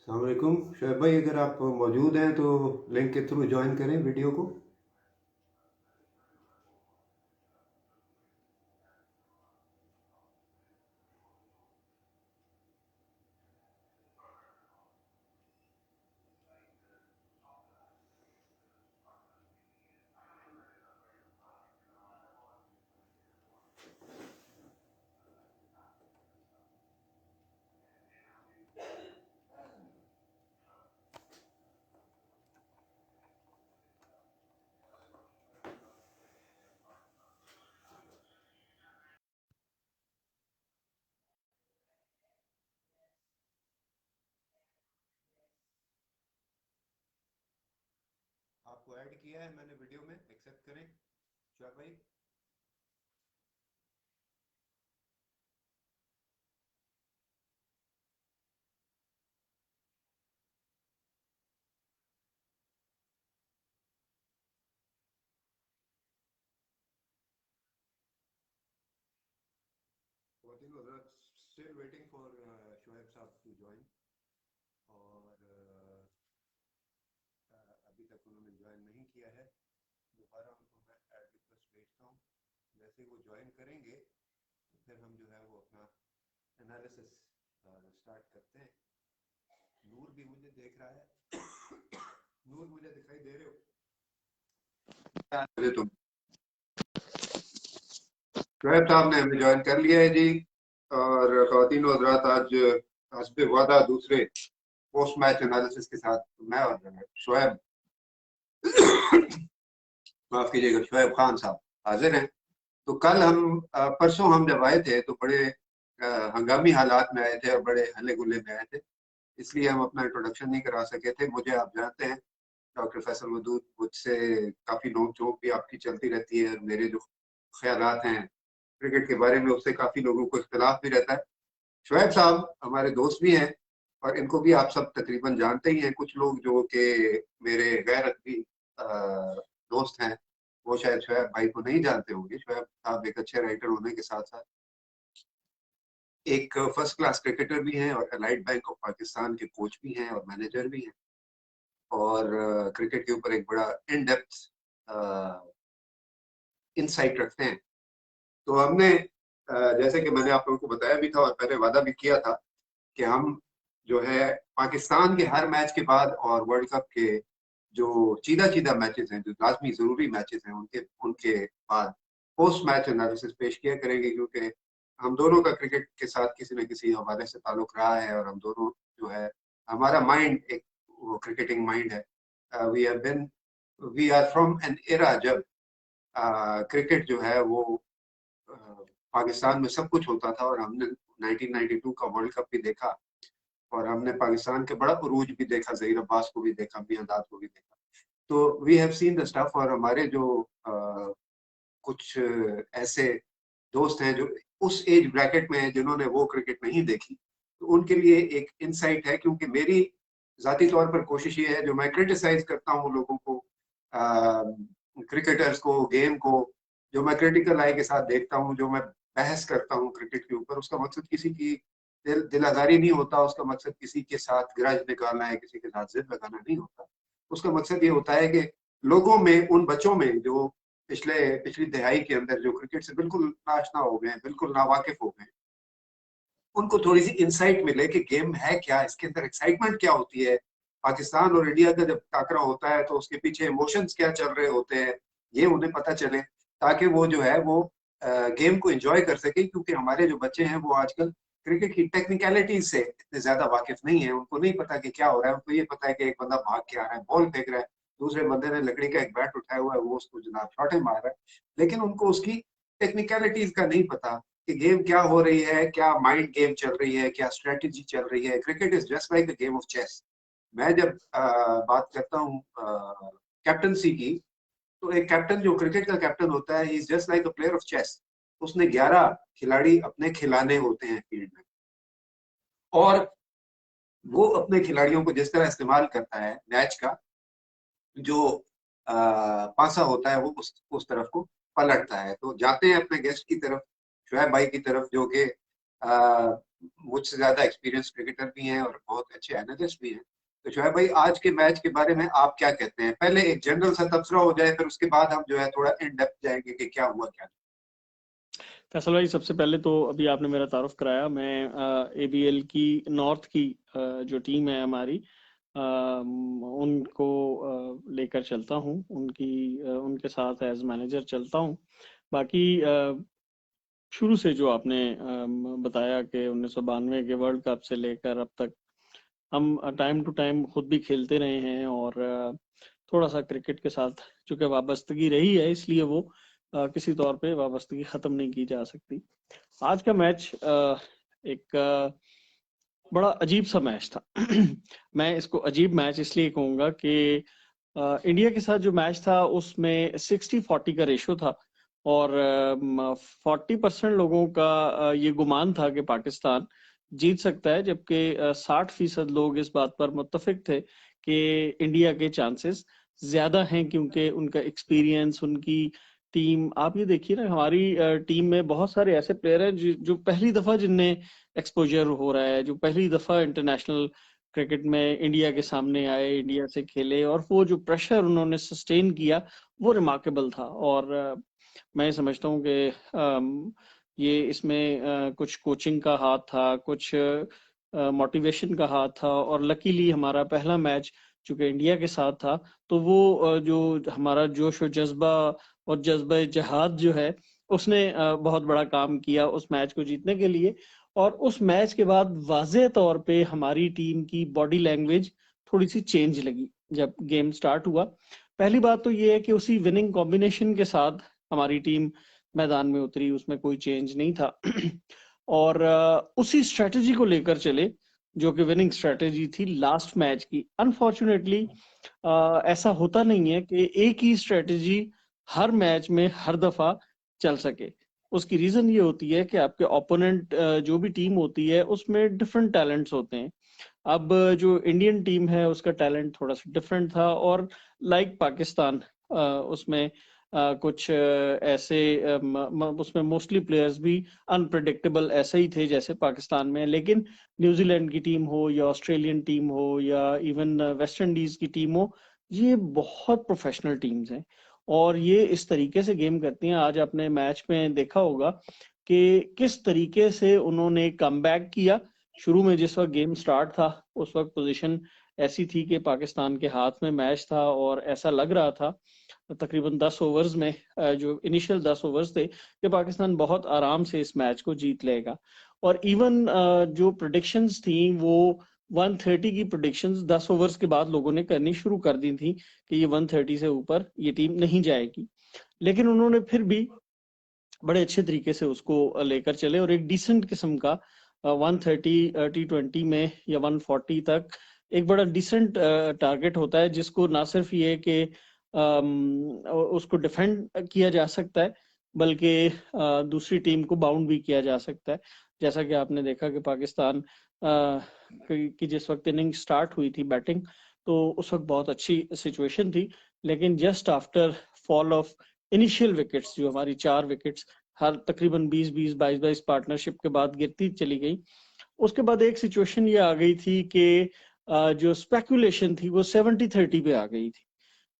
अस्सलाम वालेकुम शोएब भाई, अगर आप मौजूद हैं तो लिंक के थ्रू ज्वाइन करें वीडियो को। आपको ऐड किया है मैंने वीडियो में, एक्सेप्ट करें शोएब भाई। स्टिल वेटिंग फॉर शोएब साहब टू ज्वाइन। और अभी तक उन्होंने ज्वाइन नहीं किया है। दोबारा उनको मैं ऐड रिक्वेस्ट भेजता हूँ। जैसे ही वो ज्वाइन करेंगे तो फिर हम जो है वो अपना एनालिसिस स्टार्ट करते हैं। नूर भी मुझे देख रहा है। नूर, मुझे दिखाई दे रहे हो? मुझे तुम शोएब साहब ने हमें ज्वाइन कर लिया है जी। और ख़वातीन व हज़रात, आज हस्बे वादा दूसरे पोस्ट मैच एनालिसिस के साथ मैं और शोएब माफ कीजिएगा, शोएब खान साहब हाजिर हैं। तो कल हम परसों हम जब आए थे तो बड़े हंगामी हालात में आए थे और बड़े हल्ले गुल्ले में आए थे, इसलिए हम अपना इंट्रोडक्शन नहीं करा सके थे। मुझे आप जानते हैं, डॉक्टर फैसल मदूद, मुझसे काफ़ी नोक झोंक भी आपकी चलती रहती है। मेरे जो ख्यालात हैं क्रिकेट के बारे में, उससे काफ़ी लोगों को इख्तलाफ भी रहता है। शोएब साहब हमारे दोस्त भी हैं और इनको भी आप सब तकरीबन जानते ही हैं। कुछ लोग जो कि मेरे गैर अदबी दोस्त हैं, वो शायद शोएब भाई को नहीं जानते होंगे। शोएब साहब एक अच्छे राइटर होने के साथ साथ एक फर्स्ट क्लास क्रिकेटर भी हैं और एलाइड बैंक ऑफ पाकिस्तान के कोच भी हैं और मैनेजर भी हैं। और क्रिकेट के ऊपर एक बड़ा इन डेप्थ इंसाइट रखते हैं। तो हमने जैसे कि मैंने आप लोगों को बताया भी था और पहले वादा भी किया था कि हम जो है पाकिस्तान के हर मैच के बाद और वर्ल्ड कप के जो चीदा चीदा मैचेस हैं, जो लाजमी जरूरी मैचेस हैं, उनके उनके बाद पोस्ट मैच एनालिसिस पेश किया करेंगे। क्योंकि हम दोनों का क्रिकेट के साथ किसी न किसी हवाले से ताल्लुक रहा है और हम दोनों जो है, हमारा माइंड एक वो क्रिकेटिंग माइंड है। We have been we are from an era जब क्रिकेट जो है वो अ, पाकिस्तान में सब कुछ होता था। और हमने 1992 का वर्ल्ड कप भी देखा और हमने पाकिस्तान के बड़ा उरूज भी देखा, जहीर अब्बास को भी देखा, मियां दाद को भी देखा। तो we have seen the stuff. और हमारे जो कुछ ऐसे दोस्त हैं जो उस एज ब्रैकेट में हैं जिन्होंने वो क्रिकेट नहीं देखी, तो उनके लिए एक इंसाइट है। क्योंकि मेरी जाती तौर पर कोशिश ये है, जो मैं क्रिटिसाइज करता हूँ लोगों को, क्रिकेटर्स को, गेम को, जो मैं क्रिटिकल आई के साथ देखता हूँ, जो मैं बहस करता हूँ क्रिकेट के ऊपर, उसका मकसद किसी की दिल आजारी नहीं होता। उसका मकसद किसी के साथ ग्रज निकालना है, किसी के साथ जिद लगाना नहीं होता। उसका मकसद ये होता है कि लोगों में, उन बच्चों में जो पिछली दिहाई के अंदर जो क्रिकेट से बिल्कुल नाशना हो गए, बिल्कुल नावाकिफ हो गए, उनको थोड़ी सी इंसाइट मिले कि गेम है क्या, इसके अंदर एक्साइटमेंट क्या होती है। पाकिस्तान और इंडिया का जब टाकरा होता है तो उसके पीछे इमोशंस क्या चल रहे होते हैं, ये उन्हें पता चले, ताकि वो जो है वो गेम को एंजॉय कर सके। क्योंकि हमारे जो बच्चे हैं वो आजकल क्रिकेट की टेक्निकलिटीज से इतने ज्यादा वाकिफ नहीं है। उनको नहीं पता कि क्या हो रहा है। उनको ये पता है कि एक बंदा भाग के आ रहा है, बॉल फेंक रहा है, दूसरे बंदे ने लकड़ी का एक बैट उठाया हुआ है, वो उसको जनाब शॉटे मार रहा है। लेकिन उनको उसकी टेक्निकलिटीज का नहीं पता कि गेम क्या हो रही है, क्या माइंड गेम चल रही है, क्या स्ट्रेटेजी चल रही है। Cricket is just like the game of chess. मैं जब बात करता हूँ कैप्टनसी की, तो एक कैप्टन जो क्रिकेट का कैप्टन होता है, is just like a player of chess. उसने 11 खिलाड़ी अपने खिलाने होते हैं फील्ड में, और वो अपने खिलाड़ियों को जिस तरह इस्तेमाल करता है, मैच का जो पासा होता है वो उस तरफ को पलटता है। तो जाते हैं अपने गेस्ट की तरफ, शोएब भाई की तरफ, जो कि मुझसे ज्यादा एक्सपीरियंस क्रिकेटर भी हैं और बहुत अच्छे एनालिस्ट भी हैं। तो शोएब भाई, आज के मैच के बारे में आप क्या कहते हैं? पहले एक जनरल सा तबसरा हो जाए, फिर उसके बाद हम जो है थोड़ा इन डेप्थ जाएंगे कि क्या हुआ क्या फैसल भाई, सबसे पहले तो अभी आपने मेरा तारुफ कराया। मैं एबीएल की नॉर्थ की जो टीम है हमारी, उनको लेकर चलता हूँ, उनके साथ एज मैनेजर चलता हूँ। बाकी शुरू से जो आपने बताया कि 1992 के वर्ल्ड कप से लेकर अब तक हम टाइम टू टाइम खुद भी खेलते रहे हैं, और थोड़ा सा क्रिकेट के साथ चूंकि वाबस्तगी रही है, इसलिए वो किसी तौर पे वाबस्तगी खत्म नहीं की जा सकती। आज का मैच एक बड़ा अजीब सा मैच था। मैं इसको अजीब मैच इसलिए कहूंगा कि इंडिया के साथ जो मैच था उसमें 60-40 का रेशो था, और 40% लोगों का ये गुमान था कि पाकिस्तान जीत सकता है, जबकि 60% लोग इस बात पर मुत्तफिक थे कि इंडिया के चांसेस ज्यादा हैं, क्योंकि उनका एक्सपीरियंस, उनकी टीम, आप ये देखिए ना, हमारी टीम में बहुत सारे ऐसे प्लेयर हैं जो पहली दफा जिनने एक्सपोजर हो रहा है, जो पहली दफा इंटरनेशनल क्रिकेट में इंडिया के सामने आए, इंडिया से खेले, और वो जो प्रेशर उन्होंने सस्टेन किया वो रिमार्केबल था। और मैं समझता हूँ कि ये इसमें कुछ कोचिंग का हाथ था, कुछ मोटिवेशन का हाथ था, और लकीली हमारा पहला मैच चूंकि इंडिया के साथ था, तो वो जो हमारा जोश और जज्बा और जज्बा जहाद जो है, उसने बहुत बड़ा काम किया उस मैच को जीतने के लिए। और उस मैच के बाद वाज़ेह तौर पे हमारी टीम की बॉडी लैंग्वेज थोड़ी सी चेंज लगी जब गेम स्टार्ट हुआ। पहली बात तो ये है कि उसी विनिंग कॉम्बिनेशन के साथ हमारी टीम मैदान में उतरी, उसमें कोई चेंज नहीं था। और उसी स्ट्रेटजी को लेकर चले जो कि विनिंग स्ट्रेटजी थी लास्ट मैच की। अनफॉर्चुनेटली ऐसा होता नहीं है कि एक ही स्ट्रेटजी हर मैच में हर दफा चल सके। उसकी रीजन ये होती है कि आपके ओपोनेंट जो भी टीम होती है उसमें डिफरेंट टैलेंट्स होते हैं। अब जो इंडियन टीम है उसका टैलेंट थोड़ा सा डिफरेंट था, और लाइक पाकिस्तान उसमें कुछ ऐसे उसमें मोस्टली प्लेयर्स भी अनप्रिडिक्टेबल ऐसे ही थे जैसे पाकिस्तान में। लेकिन न्यूजीलैंड की टीम हो या ऑस्ट्रेलियन टीम हो या इवन वेस्ट इंडीज की टीम हो, ये बहुत प्रोफेशनल टीम्स हैं और ये इस तरीके से गेम करती हैं। आज आपने मैच में देखा होगा कि किस तरीके से उन्होंने कमबैक किया। शुरू में जिस वक्त गेम स्टार्ट था उस वक्त पोजीशन ऐसी थी कि पाकिस्तान के हाथ में मैच था, और ऐसा लग रहा था तकरीबन 10 ओवर्स में, जो इनिशियल 10 ओवर्स थे, कि पाकिस्तान बहुत आराम से इस मैच को जीत लेगा। और इवन जो प्रेडिक्शंस थी वो 130 की प्रेडिक्शंस 10 ओवर्स के बाद लोगों ने करनी शुरू कर दी थी कि ये 130 से ऊपर ये टीम नहीं जाएगी। लेकिन उन्होंने फिर भी बड़े अच्छे तरीके से उसको लेकर चले, और एक डिसेंट किस्म का 130 T20 में या 140 तक एक बड़ा डिसेंट टारगेट होता है, जिसको ना सिर्फ ये कि उसको डिफेंड किया जा सकता है, बल्कि दूसरी टीम को बाउंड भी किया जा सकता है। जैसा कि आपने देखा कि पाकिस्तान की जिस वक्त इनिंग स्टार्ट हुई थी बैटिंग, तो उस वक्त बहुत अच्छी सिचुएशन थी, लेकिन just after fall of initial wickets, जो हमारी 4 विकेट्स हर तकरीबन 20-20 22-22 पार्टनरशिप के बाद गिरती चली गई, उसके बाद एक सिचुएशन ये आ गई थी कि जो स्पेकुलेशन थी वो 70-30 पे आ गई थी,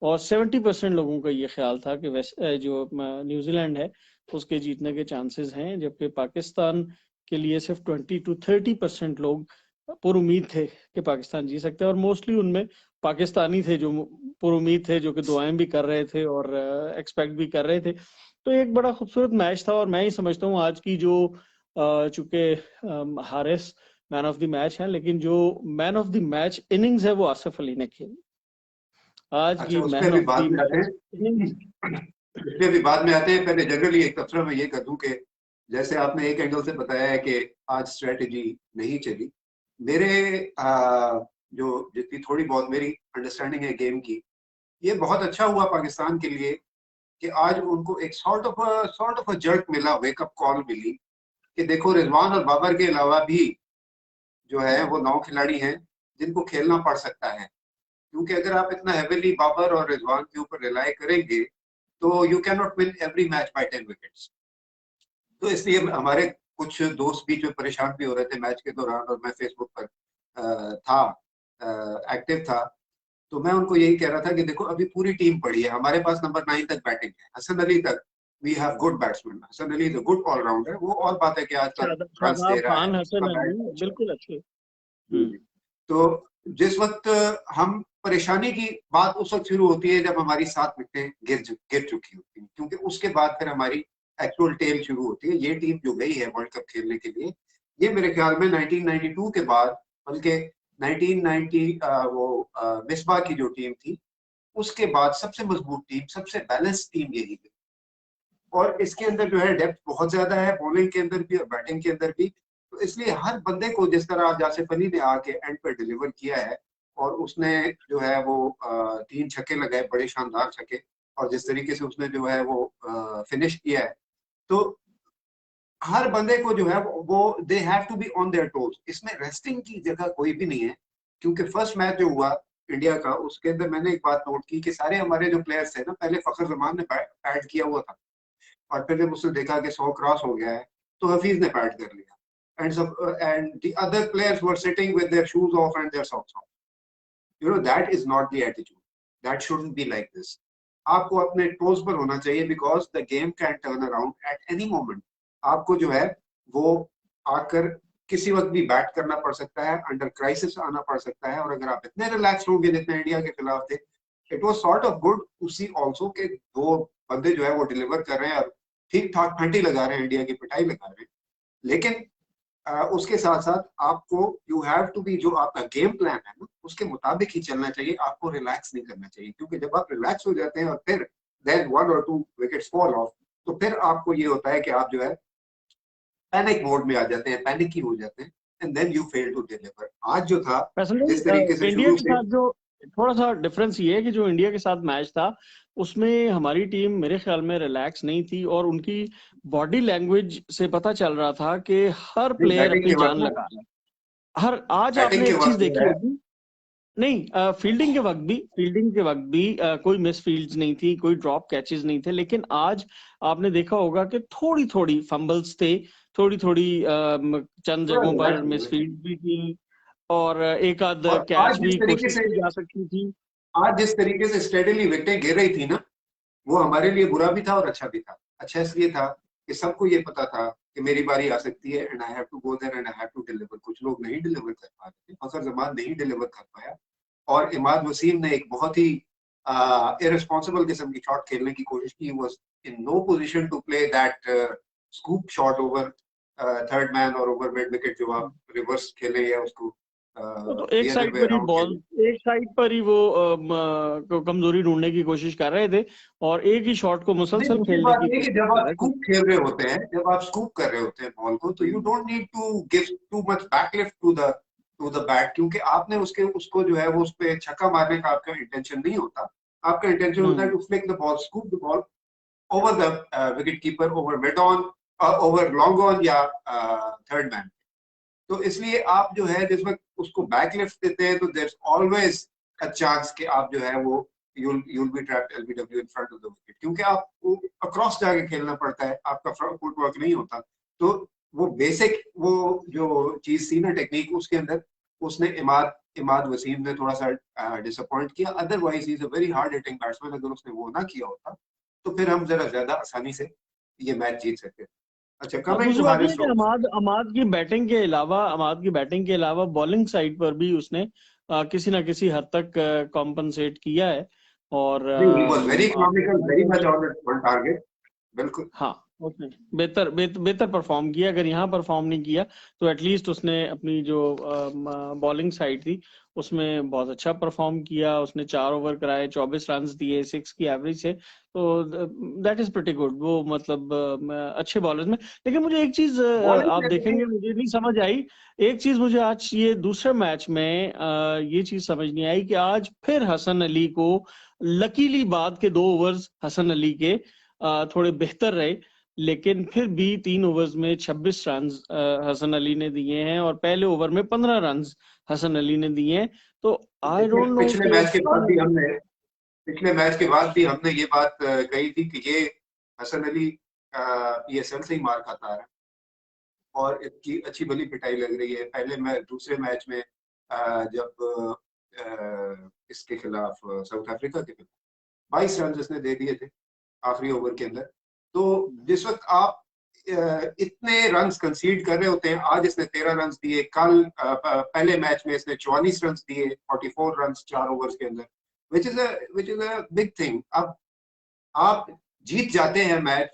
और 70% लोगों का ये ख्याल था कि जो न्यूजीलैंड है उसके जीतने के चांसेस हैं, जबकि पाकिस्तान के लिए सिर्फ 20-30% लोग पुरुमीद थे कि पाकिस्तान जीत सकते हैं, और मोस्टली उनमें पाकिस्तानी थे जो पुरुमीद थे, जो कि दुआएं भी कर रहे थे और एक्सपेक्ट भी कर रहे थे। तो एक बड़ा खूबसूरत मैच था, और मैं ही समझता हूँ आज की जो चूंकि Haris man of the match है, लेकिन जो man of the match innings है वो आसिफ अली ने खेली आज अच्छा, की उस पर मैन भी ऑफ द बाद में आते मैच हैं। इनिंग्स। उस पर भी बाद में आते हैं। पहले जनरली एक तबसरा में ये कर दूं कि जैसे आपने एक एंगल से बताया है कि आज स्ट्रेटजी नहीं चली, मेरे जो जितनी थोड़ी बहुत मेरी अंडरस्टैंडिंग है गेम की, ये बहुत अच्छा हुआ पाकिस्तान के लिए कि आज उनको एक सॉर्ट ऑफ जर्क मिला, वेकअप कॉल मिली कि देखो रिजवान और बाबर के अलावा भी जो है वो 9 खिलाड़ी हैं जिनको खेलना पड़ सकता है। क्योंकि अगर आप इतना हेवीली बाबर और रिजवान के ऊपर रिलाई करेंगे तो you can not win every match by 10 wickets. तो इसलिए हमारे कुछ दोस्त बीच में परेशान भी हो रहे थे मैच के दौरान, और मैं फेसबुक पर था, एक्टिव था, तो मैं उनको यही कह रहा था कि देखो अभी पूरी टीम पड़ी है, हमारे पास नंबर 9 तक बैटिंग है, हसन अली तक, we have good batsman, Hasan Ali is a good allrounder, वो और बात है कि आजकल रन दे शादाब रहा है, खान, उसका हसन बैट अली अच्छा है। बिल्कुल अच्छे। जी जी। तो जिस वक्त हम परेशानी की बात उस वक्त शुरू होती है जब हमारी 7 विकेटें गिर चुकी होती हैं, क्योंकि उसके बाद फिर हमारी एक्चुअल टेल शुरू होती है। ये टीम जो गई है वर्ल्ड कप खेलने के लिए, ये मेरे ख्याल में 1992 के बाद, बल्कि 1990 मिसबा की जो टीम थी उसके बाद सबसे मजबूत टीम, सबसे बैलेंस टीम यही थी। और इसके अंदर जो है डेप्थ बहुत ज्यादा है, बॉलिंग के अंदर भी और बैटिंग के अंदर भी। तो इसलिए हर बंदे को, जिस तरह आज आसिफ अली ने आके एंड पर डिलीवर किया है, और उसने जो है वो 3 छक्के लगाए, बड़े शानदार छक्के, और जिस तरीके से उसने जो है वो फिनिश किया है, तो हर बंदे को जो है वो they have to be on their toes. इसमें रेस्टिंग की जगह कोई भी नहीं है, क्योंकि फर्स्ट मैच जो हुआ इंडिया का, उसके अंदर मैंने एक बात नोट की कि सारे हमारे जो प्लेयर्स थे ना, पहले फखर जमान ने बैट किया हुआ था, और फिर जब उसने देखा कि 100 क्रॉस हो गया है, तो हफीज ने बैट कर लिया, and the other players were sitting with their shoes off and their socks off. You know that is not the attitude, that shouldn't be like this. आपको अपने टोज पर होना चाहिए, because the game can turn around at any moment. आपको जो है वो आकर किसी वक्त भी बैट करना पड़ सकता है, अंडर क्राइसिस आना पड़ सकता है, और अगर आप इतने रिलैक्स होंगे जितने इंडिया के खिलाफ थे, it was sort of good to see also कि दो बंदे जो है वो डिलीवर कर रहे हैं और ठीक ठाक फंटी लगा रहे हैं, इंडिया की पिटाई लगा रहे हैं। लेकिन उसके साथ साथ आपको यू हैव टू बी, जो आपका गेम प्लान है ना उसके मुताबिक ही चलना चाहिए, आपको रिलैक्स नहीं करना चाहिए, क्योंकि जब आप रिलैक्स हो जाते हैं और फिर देन 1 और 2 विकेट्स फॉल ऑफ, तो फिर आपको ये होता है कि आप जो है पैनिक मोड में आ जाते हैं, पैनिक ही हो जाते हैं, and then you fail to deliver. आज जो था, वैसे जिस तरीके से इंडिया शुरू के से, साथ जो थोड़ा सा डिफरेंस ये है कि जो इंडिया के साथ मैच था उसमें हमारी टीम मेरे ख्याल में रिलैक्स नहीं थी, और उनकी बॉडी लैंग्वेज से पता चल रहा था कि हर प्लेयर बैटिंग अपनी के जान वक्त ना, लगा रहा है। हर आज बैटिंग आपने के एक चीज वक्त जो देखी है, होगी, नहीं फील्डिंग के वक्त भी कोई मिस फील्ड्स नहीं थी, कोई ड्रॉप कैचेस नहीं थे, लेकिन आज आपने देखा होगा कि थोड़ी थोड़ी फंबल्स थे, थोड़ी थोड़ी चंद थोड़ा जगहों पर रिलैक्स हो मिस गए। फील्ड भी थी, और एक आध और कैच भी कोशिश की जा सकती थी। आज जिस तरीके से स्टेडीली विकेटें गिर रही थी ना, वो हमारे लिए बुरा भी था और अच्छा भी था। अच्छा इसलिए था कि सबको ये पता था कि मेरी बारी आ सकती है, and I have to go there and I have to deliver. कुछ लोग नहीं डिलीवर कर पा रहे थे, फखर जमान नहीं डिलीवर कर पाया, और इमाद वसीम ने एक बहुत ही इररिस्पांसिबल किस्म की शॉट खेलने की कोशिश की। Was in no position to play that scoop shot over third man और ओवर मिड विकेट, जो आप रिवर्स खेले या उसको तो एक द अदर साइड वे पर ही अराउंड बॉल, खेले। एक साइड पर ही वो कमजोरी ढूंढने की कोशिश कर रहे थे, और एक ही शॉट को नहीं, मुसलसल दूसरी खेलने बात की ये कि कोशिश जब कर आप रहे थे। स्कूप खेल रहे होते हैं, जब आप स्कूप कर रहे होते हैं बॉल को, तो you don't need to give too much backlift to the bat, क्योंकि आपने उसको जो है वो उस पे छक्का मारने का आपका इंटेंशन नहीं होता। आपका इंटेंशन होता है hmm to flick the ball, scoop the ball over the wicket keeper, over mid on, over long on, या थर्ड मैन। तो इसलिए आप जो है जिस वक्त उसको बैकलिफ्ट देते हैं, तो देयर ऑलवेज अ चांस कि आप जो है वो you'll be trapped LBW in front of the wicket, क्योंकि आपको अक्रॉस जाके खेलना पड़ता है, आपका फ्रंट फुटवर्क नहीं होता। तो वो बेसिक, वो जो चीज थी ना टेक्निक, उसके अंदर उसने इमाद वसीम ने थोड़ा सा डिसअपॉइंट किया। Otherwise he is a very hard hitting batsman, अगर उसने वो ना किया होता तो फिर हम जरा ज्यादा आसानी से ये मैच जीत सकते थे। अच्छा, और कमिंग दूसरी टू बात यह है हारिस कि स्टोक्स, अमाद की बैटिंग के अलावा बॉलिंग साइड पर भी उसने किसी ना किसी हद तक कॉम्पनसेट किया है, और ही वाज वेरी आपने इकोनॉमिकल, देखा वेरी होगा मच कि ऑन टारगेट। बिल्कुल। हाँ, उसने बेहतर परफॉर्म किया। अगर यहाँ परफॉर्म नहीं किया तो एटलीस्ट उसने अपनी जो बॉलिंग साइड थी उसमें बहुत अच्छा परफॉर्म किया। उसने 4 ओवर कराए, 24 रन दिए 6 की एवरेज से, तो दैट इज प्रीटी गुड। वो मतलब अच्छे बॉलर्स में। लेकिन मुझे एक चीज आप बॉलिंग देखेंगे, मुझे नहीं समझ आई, एक चीज मुझे आज ये दूसरे मैच में ये चीज समझ नहीं आई कि आज फिर हसन अली को, लकीली बाद के 2 ओवर्स हसन अली के थोड़े बेहतर रहे, लेकिन फिर भी 3 ओवर्स में 26 रन हसन अली ने दिए हैं, और पहले ओवर में 15 रन हसन अली ने दिए हैं। तो आई डोंट नो पिछले कि मैच के बाद भी हमने पिछले मैच के बाद भी हमने ये बात कही थी कि ये हसन अली PSL से ही मार खाता आ रहा है, और इसकी अच्छी भली पिटाई लग रही है। पहले दूसरे मैच में जब इसके खिलाफ साउथ अफ्रीका के खिलाफ 22 रन इसने दे दिए थे आखिरी ओवर के अंदर। तो जिस वक्त आप इतने रन्स कंसीड कर रहे होते हैं, आज इसने 13 रन दिए, कल पहले मैच में इसने 44 रन दिए, 44 रन 4 ओवर्स के अंदर, which is a big thing. अब आप जीत जाते हैं मैच,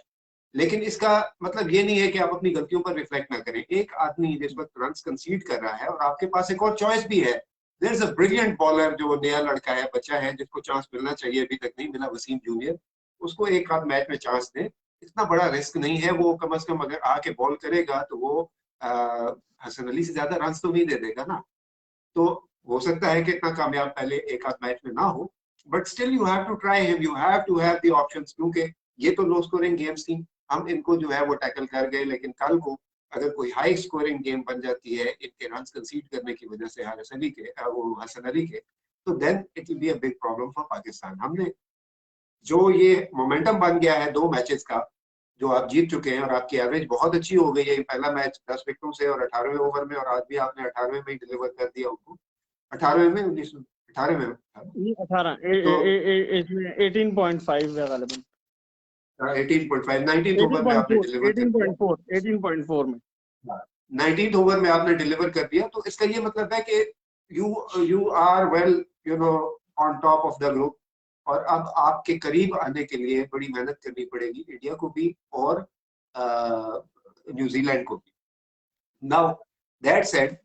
लेकिन इसका मतलब ये नहीं है कि आप अपनी गलतियों पर रिफ्लेक्ट ना करें। एक आदमी जिस वक्त रन कंसीड कर रहा है और आपके पास एक और चॉइस भी है, there is a brilliant bowler जो नया लड़का है, बच्चा है, जिसको चांस मिलना चाहिए, अभी तक नहीं मिला, वसीम जूनियर, उसको एक आध मैच में चांस दें। इतना बड़ा रिस्क नहीं है, वो कम से कम अगर आके बॉल करेगा तो वो हसन अली से ज्यादा रन तो नहीं दे देगा ना। तो हो सकता है कि इतना कामयाब पहले एक आध मैच में ना हो, but still you have to try him, you have to have the options, क्योंकि ये तो लो स्कोरिंग गेम्स थी, हम इनको जो है वो टैकल कर गए। लेकिन कल को अगर कोई हाई स्कोरिंग गेम बन जाती है इनके रन कंसीड करने की वजह से हसन अली के, तो then it will be a big problem for Pakistan. हमने जो ये मोमेंटम बन गया है 2 मैचेस का, जो आप जीत चुके हैं और आपकी एवरेज बहुत अच्छी हो गई है, पहला मैच 10 विकेटों से और 18वें ओवर में, और आज भी आपने 18वें में ही डिलीवर कर दिया उनको, 18वें में 18 में ये 18 तो 18.5 है गालिबन, 18.5 19th ओवर में आपने डिलीवर कर दिया, 18.4 में 19th ओवर में आपने डिलीवर कर दिया। तो इसका ये मतलब है कि you are well on top of the group, और अब आपके करीब आने के लिए बड़ी मेहनत करनी पड़ेगी इंडिया को भी और न्यूजीलैंड को भी। नाउ दैट सेड,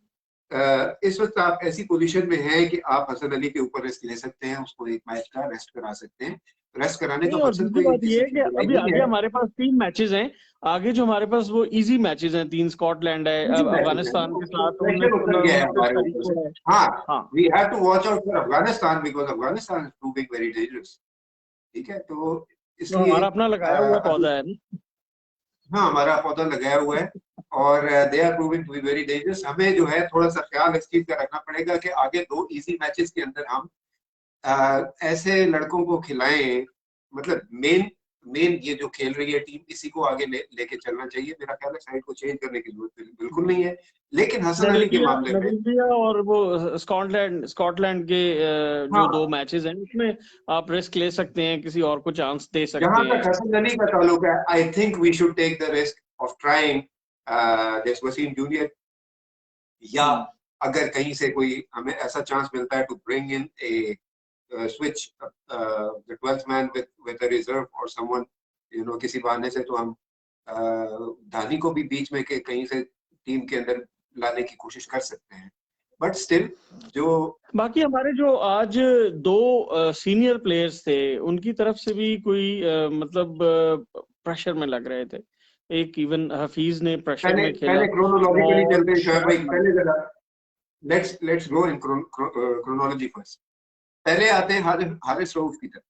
इस वक्त आप ऐसी पोजीशन में हैं कि आप हसन अली के ऊपर रेस्ट ले सकते हैं, उसको एक मैच का रेस्ट करा सकते हैं। रेस्ट कराने का नहीं, और मकसद दूसरी कोई बात ये है कि अभी नहीं आगे है, हमारे पास 3 मैचेस हैं। आगे जो हमारे पास वो इजी मैचेस हैं, 3 स्कॉटलैंड है, अफगानिस्तान के साथ प्रेशर उतर गया है हमारे ऊपर से। को है। हाँ, हाँ, we have to watch out for Afghanistan because Afghanistan is proving very dangerous. ठीक है, तो तो इसलिए हमारा अपना लगाया हुआ पौधा है ना। हाँ, हमारा पौधा लगाया हुआ है और they are proving to be very dangerous. हमें जो है थोड़ा सा ख्याल इस चीज का रखना पड़ेगा कि आगे 2 इजी मैचेस के अंदर हम ऐसे लड़कों को खिलाएं, मतलब मेन ये जो खेल रही है टीम, इसी को आगे लेके चलना चाहिए। मेरा ख्याल है साइड को चेंज करने की जरूरत बिल्कुल नहीं है, लेकिन हसन अली के मामले में नमीबिया और वो स्कॉटलैंड के जो 2 हाँ, मैचेस हैं उसमें आप रिस्क ले सकते हैं, किसी और को चांस दे जहां सकते तक हैं। हसन अली का ताल्लुक है, I think we should take the risk of trying this Wasim junior, या अगर कहीं से कोई हमें ऐसा चांस मिलता है to bring in a switch the 12th man with a reserve or someone, किसी बहाने से, तो हम धानी को भी बीच में के कहीं से टीम के अंदर लाने की कोशिश कर सकते हैं। बट स्टिल जो बाकी हमारे जो आज 2 सीनियर प्लेयर्स थे उनकी तरफ से भी कोई मतलब प्रेशर में लग रहे थे। एक इवन हफीज ने प्रेशर में खेला। क्रोनोलॉजिकली और चलते हैं शोएब भाई, पहले जरा let's go in chronology first. पहले आते हैं हारिस रऊफ की तरफ।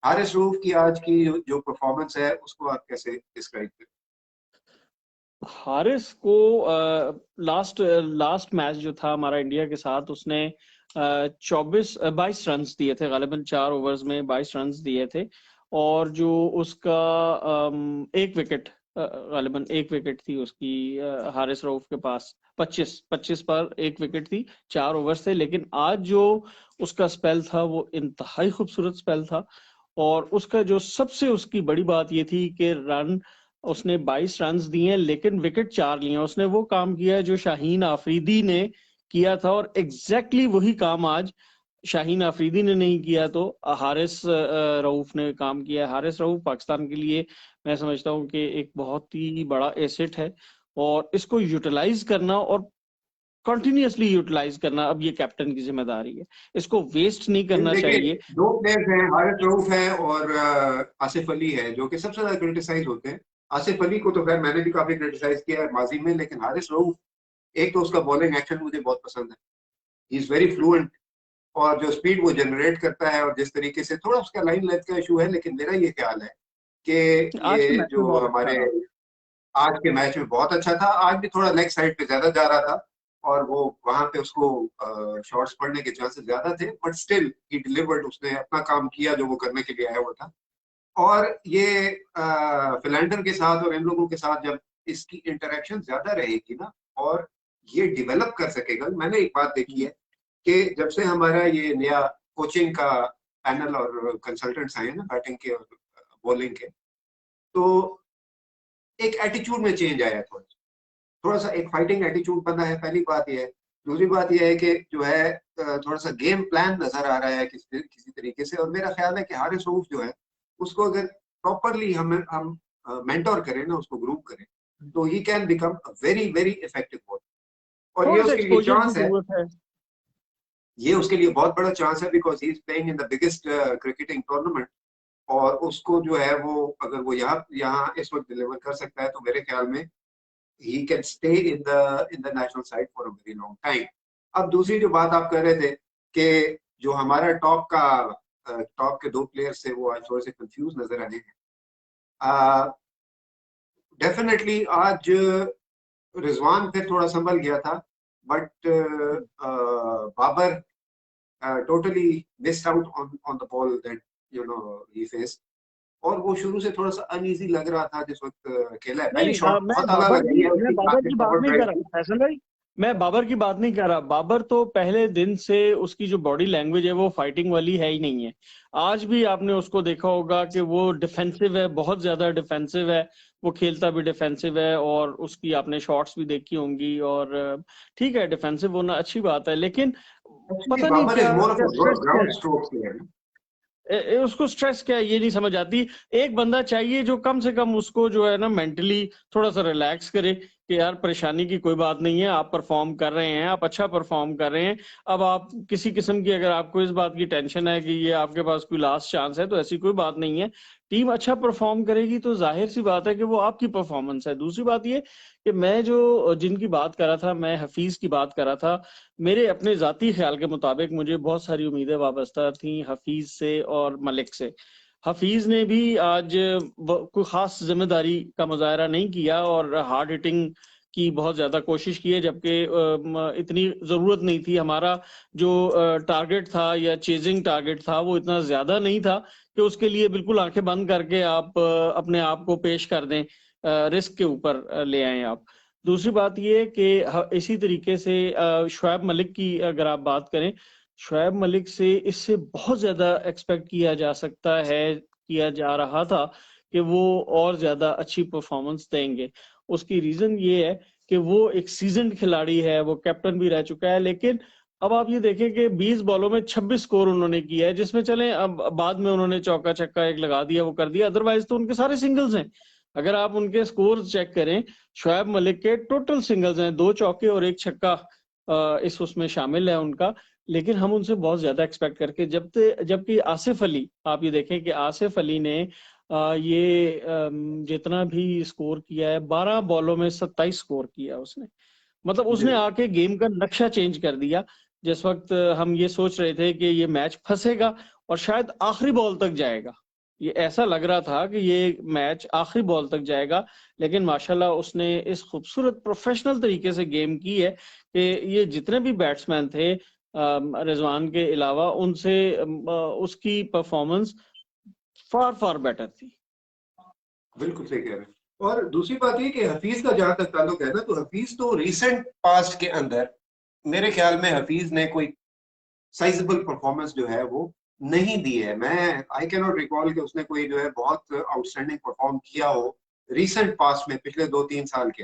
हारिस रऊफ की आज की जो परफॉर्मेंस है उसको आप कैसे डिस्क्राइब करें? हारिस को लास्ट मैच जो था हमारा इंडिया के साथ, उसने 22 रन दिए थे, गालिबन 4 ओवर्स में 22 रन दिए थे। और जो उसका 1 विकेट, गालिबन 1 विकेट थी उसकी, हारिस रऊफ के पास 25 पर 1 विकेट थी, 4 ओवर्स थे। लेकिन आज जो उसका स्पेल था वो इंतहाई खूबसूरत स्पेल था। और उसका जो सबसे उसकी बड़ी बात ये थी कि उसने 22 रन दिए लेकिन विकेट 4 लिए। उसने वो काम किया जो शाहीन आफरीदी ने किया था, और एग्जैक्टली वही काम आज शाहीन आफरीदी ने नहीं किया तो हारिस रऊफ ने काम किया। हारिस रऊफ पाकिस्तान के लिए मैं समझता हूँ कि एक बहुत ही बड़ा एसेट है, और इसको यूटिलाइज करना और कंटिन्यूअसली यूटिलाइज करना अब ये कैप्टन की जिम्मेदारी है। इसको वेस्ट नहीं करना देखिए, चाहिए। 2 प्लेयर्स हैं, हारिस रऊफ है और आसिफ अली है, जो कि सबसे ज्यादा क्रिटिसाइज होते हैं। आसिफ अली को तो खैर मैंने भी काफी क्रिटिसाइज किया है माजी में, लेकिन हारिस रऊफ, एक तो उसका बॉलिंग एक्शन मुझे बहुत पसंद है, ही इज वेरी फ्लुएंट, और जो स्पीड वो जनरेट करता है और जिस तरीके से, थोड़ा उसका लाइन लेंथ का इशू है, लेकिन मेरा ये ख्याल है कि आज के ये मैच में जो बहुत अच्छा हमारे रहा। आज के मैच में बहुत अच्छा था। आज भी थोड़ा लेग साइड पे ज्यादा जा रहा था और वो वहां पे उसको शॉट्स पड़ने के चांसेस ज्यादा थे, बट स्टिल ही डिलीवर्ड, उसने अपना काम किया जो वो करने के लिए आया हुआ था। और ये फिलेंडर के साथ और इन लोगों के साथ जब इसकी इंटरेक्शन ज्यादा रहेगी ना, और ये डेवलप कर सकेगा। मैंने एक बात देखी है कि जब से हमारा ये नया कोचिंग का पैनल और कंसल्टेंट्स आए हैं ना, बैटिंग के और बॉलिंग के, तो एक एटीट्यूड में चेंज आया, थोड़ा सा एक फाइटिंग एटीट्यूड बना है। पहली बात यह है। दूसरी बात यह है कि जो है थोड़ा सा गेम प्लान नजर आ रहा है किसी तरीके से। और मेरा ख्याल है कि हारिस रऊफ जो है उसको अगर प्रॉपरली हम मेंटोर करें ना, उसको ग्रूम करें, तो he can become a very very effective bowler. और ये उसके लिए चांस है, ये उसके लिए बहुत बड़ा चांस है, because he is playing in the biggest cricketing tournament. और उसको जो है वो अगर वो यहाँ इस वक्त डिलीवर कर सकता है, तो मेरे ख्याल में he can stay in the national side for a very long time. अब दूसरी जो बात आप कर रहे थे कि जो हमारा टॉप के दो प्लेयर्स थे वो आज थोड़े से कंफ्यूज नजर आ रहे हैं। डेफिनेटली आज रिजवान फिर थोड़ा संभल गया था, but Babar totally missed out on the ball that he faced. और वो शुरू से थोड़ा सा अनईजी लग रहा था जिस वक्त खेला है। पहली शॉट बहुत आला लगी है। मैं बाबर की बात नहीं कर रहा फैसल भाई, मैं बाबर की बात नहीं कर रहा। बाबर तो पहले दिन से उसकी जो बॉडी लैंग्वेज है वो फाइटिंग वाली है ही नहीं है। आज भी आपने उसको देखा होगा कि वो डिफेंसिव है, बहुत ज्यादा डिफेंसिव है, वो खेलता भी डिफेंसिव है। और उसकी आपने शॉट्स भी देखी होंगी। और ठीक है, डिफेंसिव होना अच्छी बात है, लेकिन पता नहीं क्या उसको स्ट्रेस क्या है ये नहीं समझ आती। एक बंदा चाहिए जो कम से कम उसको जो है ना मेंटली थोड़ा सा रिलैक्स करे कि यार परेशानी की कोई बात नहीं है, आप परफॉर्म कर रहे हैं, आप अच्छा परफॉर्म कर रहे हैं। अब आप किसी किस्म की अगर आपको इस बात की टेंशन है कि ये आपके पास कोई लास्ट चांस है, तो ऐसी कोई बात नहीं है। टीम अच्छा परफॉर्म करेगी तो जाहिर सी बात है कि वो आपकी परफॉर्मेंस है। दूसरी बात ये कि मैं जो जिनकी बात कर रहा था, मैं हफीज की बात कर रहा था। मेरे अपने जाती ख्याल के मुताबिक मुझे बहुत सारी उम्मीदें वाबस्ता थी हफीज से और मलिक से। हफीज ने भी आज कोई खास जिम्मेदारी का मुजाहरा नहीं किया और हार्ड हिटिंग की बहुत ज्यादा कोशिश की है, जबकि इतनी जरूरत नहीं थी। हमारा जो टारगेट था या चेजिंग टारगेट था वो इतना ज्यादा नहीं था कि उसके लिए बिल्कुल आंखें बंद करके आप अपने आप को पेश कर दें, रिस्क के ऊपर ले आए आप। दूसरी बात ये कि इसी तरीके से शुएब मलिक की अगर आप बात करें, शुएब मलिक से इससे बहुत ज्यादा एक्सपेक्ट किया जा सकता है, किया जा रहा था कि वो और ज्यादा अच्छी परफॉर्मेंस देंगे। उसकी रीजन ये है कि वो एक सीजन्ड खिलाड़ी है, वो कैप्टन भी रह चुका है। लेकिन अब आप ये देखें कि 20 बॉलों में 26 स्कोर उन्होंने किया है, जिसमें चले अब बाद में उन्होंने चौका छक्का एक लगा दिया, वो कर दिया, अदरवाइज तो उनके सारे सिंगल्स हैं। अगर आप उनके स्कोर चेक करें, शुएब मलिक के टोटल सिंगल्स हैं, 2 चौके और 1 छक्का इस उसमें शामिल है उनका। लेकिन हम उनसे बहुत ज्यादा एक्सपेक्ट करके जबकि आसिफ अली, आप ये देखें कि आसिफ अली ने ये जितना भी स्कोर किया है, 12 बॉलों में 27 स्कोर किया उसने। मतलब उसने आके गेम का नक्शा चेंज कर दिया। जिस वक्त हम ये सोच रहे थे कि ये मैच फंसेगा और शायद आखिरी बॉल तक जाएगा, ये ऐसा लग रहा था कि ये मैच आखिरी बॉल तक जाएगा, लेकिन माशाल्लाह उसने इस खूबसूरत प्रोफेशनल तरीके से गेम की है कि ये जितने भी बैट्समैन थे रिजवान के अलावा, उनसे उसकी परफॉर्मेंस फार फार बेटर थी। बिल्कुल सही कह रहे हैं। और दूसरी बात ये कि हफीज का जहां तक ताल्लुक है ना, तो हफीज तो रिसेंट पास्ट के अंदर मेरे ख्याल में हफीज ने कोई साइजेबल परफॉर्मेंस जो है वो नहीं दी है। मैं आई कैन नॉट रिकॉल कि उसने कोई जो है बहुत आउटस्टैंडिंग परफॉर्म किया हो रिसेंट पास्ट में, पिछले 2-3 साल के।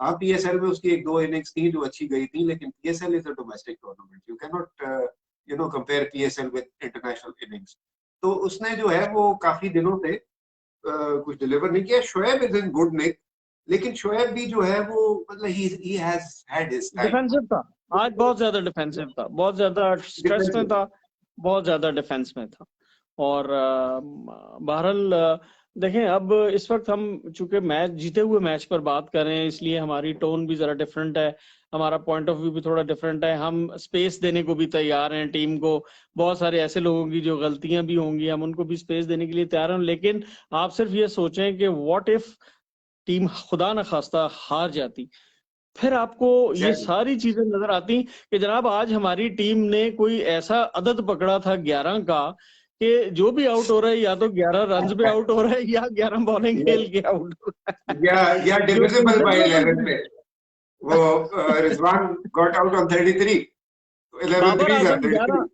हाँ, पीएसएल में उसकी 1-2 इनिंग्स थी जो अच्छी गई थी, लेकिन PSL is a domestic tournament, you can not compare PSL with international innings. तो उसने जो है वो काफी दिनों से कुछ डिलीवर नहीं किया। शोएब इज इन गुड निक, लेकिन शोएब भी जो है वो मतलब he has had his time. Defensive था आज, बहुत ज्यादा डिफेंसिव था, बहुत ज्यादा स्ट्रेस में था, बहुत ज्यादा डिफेंस में था। और बहरहाल देखें, अब इस वक्त हम चूंकि मैच जीते हुए मैच पर बात कर रहे हैं, इसलिए हमारी टोन भी जरा डिफरेंट है, हमारा पॉइंट ऑफ व्यू भी थोड़ा डिफरेंट है। हम स्पेस देने को भी तैयार हैं टीम को। बहुत सारे ऐसे लोगों की जो गलतियां भी होंगी, हम उनको भी स्पेस देने के लिए तैयार हैं। लेकिन आप सिर्फ ये सोचें कि व्हाट इफ टीम खुदा न खास्ता हार जाती, फिर आपको ये सारी चीजें नजर आती कि जनाब आज हमारी टीम ने कोई ऐसा अदद पकड़ा था 11 का कि जो भी आउट हो रहा है या तो 11 रन पे आउट हो रहा है या 11 बॉलिंग खेल के आउट हो रहा है, या जो डिविजिबल बाय considerable 11 पे वो Rizwan got out on 33, 11 Babar थ्रीज आर आजम 33। 11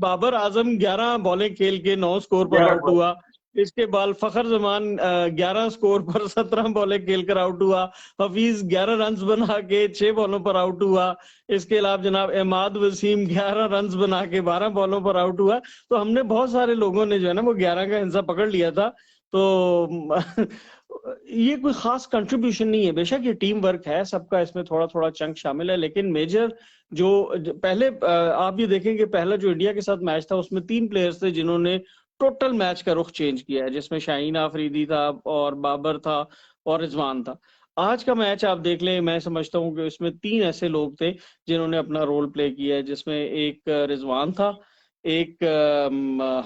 बाबर आजम 11 बॉलें खेल के 9 स्कोर पर 11 आउट बॉल। हुआ। इसके बाद फखर जमान 11 स्कोर पर 17 बॉलें खेलकर आउट हुआ। हफीज 11 रन्स बना के 6 बॉलों पर आउट हुआ। इसके अलावा जनाब इमाद वसीम 11 रन्स बना के 12 बॉलों पर आउट हुआ। तो हमने बहुत सारे लोगों ने जो है ना वो 11 का हिस्सा पकड़ लिया था। तो ये कोई खास कंट्रीब्यूशन नहीं है, बेशक ये टीम वर्क है, सबका इसमें थोड़ा थोड़ा चंक शामिल है, लेकिन मेजर जो पहले आप ये देखें कि पहला जो इंडिया के साथ मैच था उसमें 3 प्लेयर्स थे जिन्होंने टोटल मैच का रुख चेंज किया है, जिसमें शाहीन आफरीदी था और बाबर था और रिजवान था। आज का मैच आप देख लें, मैं समझता हूं कि इसमें 3 ऐसे लोग थे जिन्होंने अपना रोल प्ले किया है, जिसमें एक रिजवान था, एक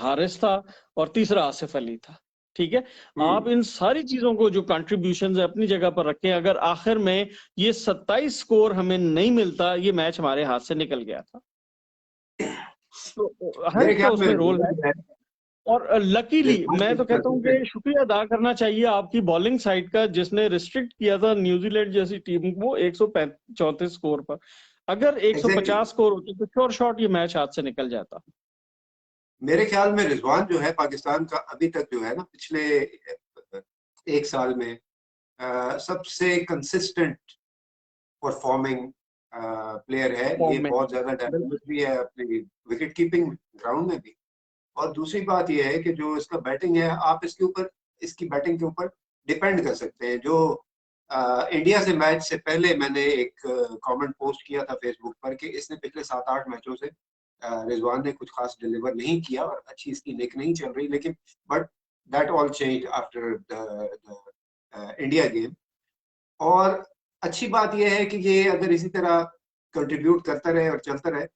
हारिस था और तीसरा आसिफ अली था। ठीक है, आप इन सारी चीजों को जो कंट्रीब्यूशन है अपनी जगह पर रखें। अगर आखिर में ये 27 स्कोर हमें नहीं मिलता, ये मैच हमारे हाथ से निकल गया था। तो हर मेरे एक का ख्याल उसमें रोल है। में और लकीली रिजवान मैं तो कहता हूं कि शुक्रिया अदा करना चाहिए आपकी बॉलिंग साइड का, जिसने रिस्ट्रिक्ट किया था न्यूजीलैंड जैसी टीम को 134 स्कोर पर। अगर 150 स्कोर होते तो श्योर शॉट ये मैच हाथ से निकल जाता। मेरे ख्याल में रिजवान जो है पाकिस्तान का अभी तक जो है ना पिछले 1 साल में सबसे कंसिस्टेंट परफॉर्मिंग प्लेयर है। ये बहुत ज्यादा डायनामिक भी है अपनी विकेट कीपिंग ग्राउंड में भी। और दूसरी बात यह है कि जो इसका बैटिंग है, आप इसकी बैटिंग के ऊपर डिपेंड कर सकते हैं। जो इंडिया से मैच से पहले मैंने एक कमेंट पोस्ट किया था फेसबुक पर कि इसने पिछले 7-8 मैचों से रिजवान ने कुछ खास डिलीवर नहीं किया और अच्छी इसकी निक नहीं चल रही, लेकिन but that all change after the India game. और अच्छी बात यह है कि ये अगर इसी तरह कंट्रीब्यूट करता रहे और चलता रहे,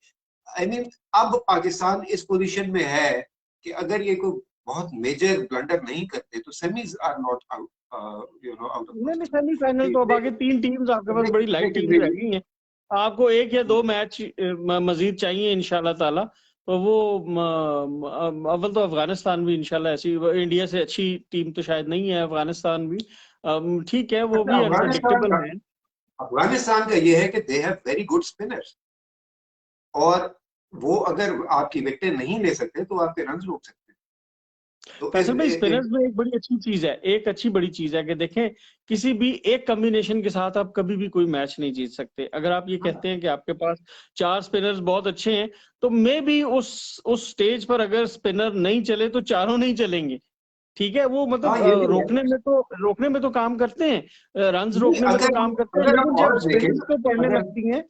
आई मीन अब पाकिस्तान इस पोजीशन में है कि अगर ये कोई बहुत मेजर ब्लंडर नहीं करते तो semis are not out, out of semifinal तो अब आगे 3 टीम्स आपके पास बड़ी लाइट टीम्स रह गई हैं। आपको 1 या 2 मैच मजीद चाहिए इंशाल्लाह ताला। तो वो अव्वल तो अफगानिस्तान भी इंशाल्लाह ऐसी, इंडिया से अच्छी टीम तो शायद नहीं है अफगानिस्तान भी, ठीक है वो भी अनप्रेडिक्टेबल है। अफगानिस्तान का ये है कि they have very good spinners, और वो अगर आपकी विकेटें नहीं ले सकते तो आपके रन रोक सकते हैं। तो फैसल भाई स्पिनर्स में एक बड़ी अच्छी चीज है, एक अच्छी बड़ी चीज है कि देखें किसी भी एक कॉम्बिनेशन के साथ आप कभी भी कोई मैच नहीं जीत सकते। अगर आप ये कहते हैं कि आपके पास 4 स्पिनर्स बहुत अच्छे हैं, तो मे भी उस स्टेज पर अगर स्पिनर नहीं चले तो चारों नहीं चलेंगे। ठीक है, वो मतलब रोकने में तो काम करते हैं, रन रोकने में तो काम करते हैं, लेकिन जब स्पिनर्स को पढ़ने लगती हैं।